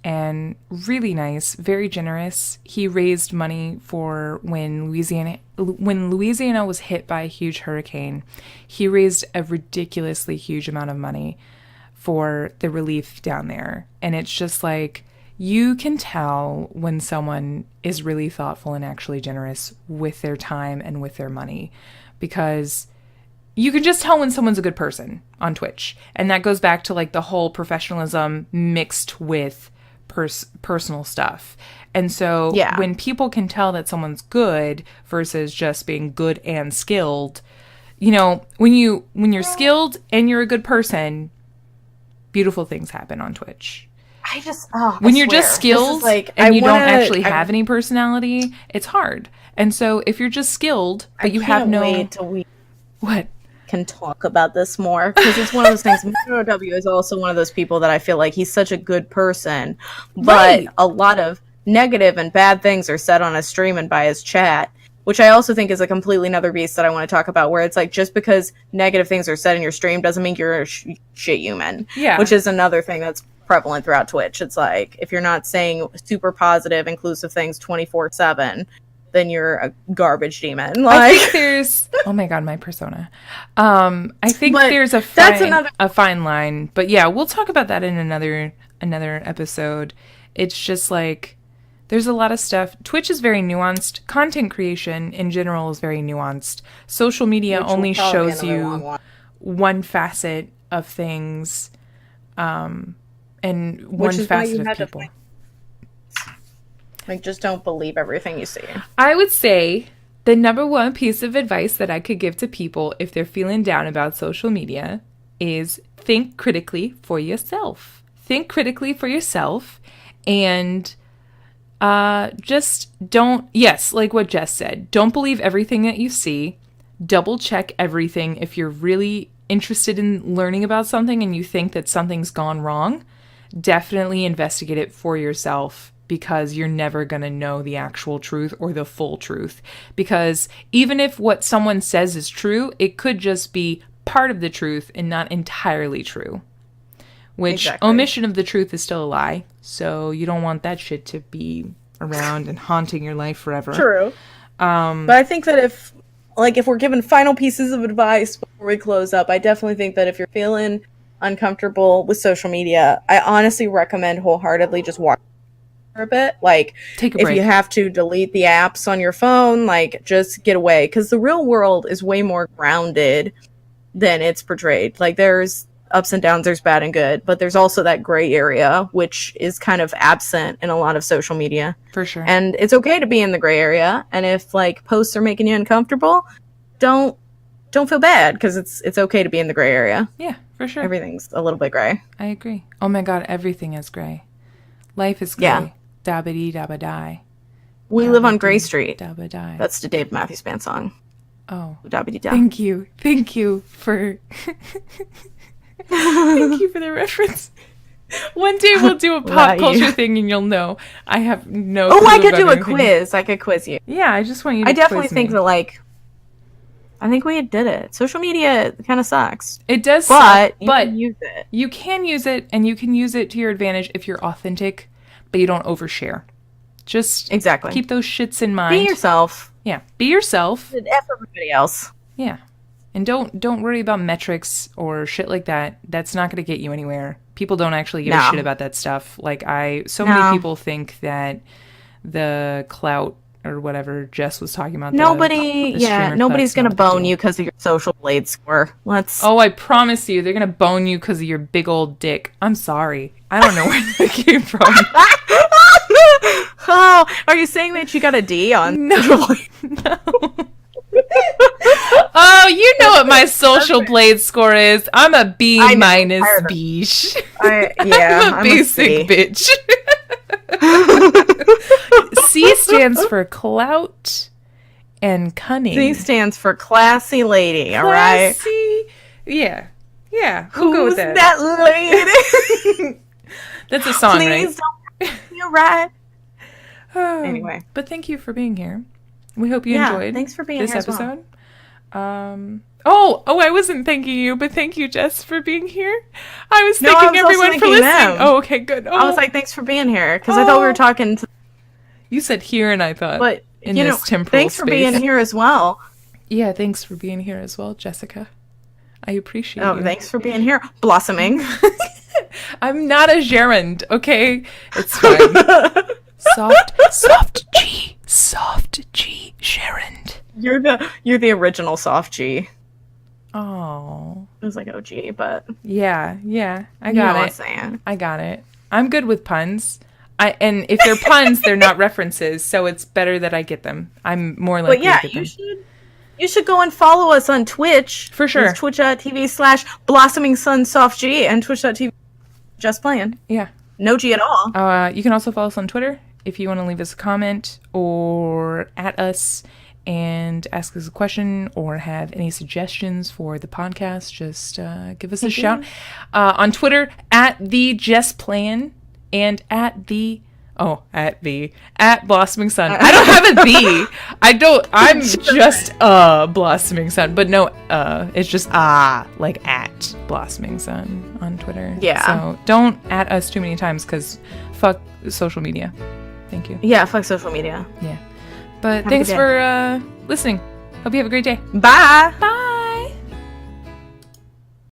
and really nice, very generous. He raised money for when Louisiana was hit by a huge hurricane. He raised a ridiculously huge amount of money for the relief down there. And it's just like, you can tell when someone is really thoughtful and actually generous with their time and with their money, because you can just tell when someone's a good person on Twitch. And that goes back to like the whole professionalism mixed with personal stuff. And so when people can tell that someone's good versus just being good and skilled, you know, when you're skilled and you're a good person, beautiful things happen on Twitch. When you're just skilled and you don't actually have any personality, it's hard. And so if you're just skilled but you have no, wait till we what can talk about this more, because it's one of those things. Moon OW is also one of those people that I feel like he's such a good person, but a lot of negative and bad things are said on his stream and by his chat, which I also think is a completely another beast that I want to talk about, where it's like, just because negative things are said in your stream doesn't mean you're a shit human. Yeah. Which is another thing that's prevalent throughout Twitch. It's like, if you're not saying super positive, inclusive things 24/7, then you're a garbage demon. Like, I think there's, oh my god, my persona. I think there's a fine line, but yeah, we'll talk about that in another episode. It's just like, there's a lot of stuff. Twitch is very nuanced. Content creation in general is very nuanced. Social media only shows you one facet of things, and one facet of people. Like, just don't believe everything you see. I would say the number one piece of advice that I could give to people if they're feeling down about social media is think critically for yourself. Think critically for yourself, and just don't, yes, like what Jess said, don't believe everything that you see. Double check everything. If you're really interested in learning about something and you think that something's gone wrong, definitely investigate it for yourself, because you're never going to know the actual truth or the full truth. Because even if what someone says is true, it could just be part of the truth and not entirely true. Which omission of the truth is still a lie. So you don't want that shit to be around and haunting your life forever. True. But I think that if we're given final pieces of advice before we close up, I definitely think that if you're feeling uncomfortable with social media, I honestly recommend wholeheartedly just walk for a bit. Like, take a break. If you have to delete the apps on your phone, like, just get away, because the real world is way more grounded than it's portrayed. Like, there's ups and downs, there's bad and good, but there's also that gray area, which is kind of absent in a lot of social media. For sure. And it's okay to be in the gray area, and if like posts are making you uncomfortable, don't feel bad, because it's okay to be in the gray area. Yeah, for sure. Everything's a little bit gray. I agree. Oh my god, everything is gray. Life is gray. Yeah. Dabba-dee, dabba-die. We live on Gray Street. Dabba-die. That's the Dave Matthews Band song. Oh. Dabba-dee-da. Thank you for... Thank you for the reference. One day we'll do a pop culture thing and you'll know. I have no clue. I could do a quiz. I could quiz you. Yeah, I just want you to I definitely quiz think me. that, like... I think we did it. Social media kind of sucks. It does suck, but you can use it. You can use it, and you can use it to your advantage if you're authentic, but you don't overshare. Just keep those shits in mind. Be yourself. Yeah, be yourself. F everybody else. Yeah, and don't worry about metrics or shit like that. That's not going to get you anywhere. People don't actually give a shit about that stuff. Like many people think that the clout or whatever Jess was talking about. Nobody's gonna bone you because of your social blade score. Oh, I promise you, they're gonna bone you because of your big old dick. I'm sorry, I don't know where that came from. Oh, are you saying that you got a D on? No. Oh, you know what my social blade score is. I'm a B minus beesh. I'm a basic bitch. C stands for clout and cunning. C stands for classy lady, all right? Classy. Yeah. Yeah. We'll go with that. Lady? That's a song, Please don't be right. Anyway. But thank you for being here. We hope you enjoyed thanks for being this here episode. I wasn't thanking you, but thank you, Jess, for being here. I was thanking everyone for listening. Them. Oh, okay, good. Oh. I was like, thanks for being here, because I thought we were talking to... You said here, and I thought, but, in this temporal thanks space. for being here as well. Yeah, thanks for being here as well, Jessica. I appreciate you. Thanks for being here. Blossoming. I'm not a gerund, okay? It's fine. Soft G, gerund. You're the original soft G. Oh. It was like OG, but... Yeah, I got it. What I'm saying. I got it. I'm good with puns. And if they're puns, they're not references, so it's better that I get them. I'm more likely to get them. You should go and follow us on Twitch. For sure. It's twitch.tv/blossomingsunsoftg and twitch.tv just playing. Yeah. No G at all. You can also follow us on Twitter if you want to leave us a comment or at us and ask us a question or have any suggestions for the podcast. Just give us a shout. On Twitter, @TheJessPlan and at Blossoming Sun. I don't have a B. I'm just Blossoming Sun. But no, it's just like at Blossoming Sun on Twitter. Yeah. So don't at us too many times because fuck social media. Thank you. Yeah, fuck social media. Yeah. But thanks for listening. Hope you have a great day. Bye. Bye.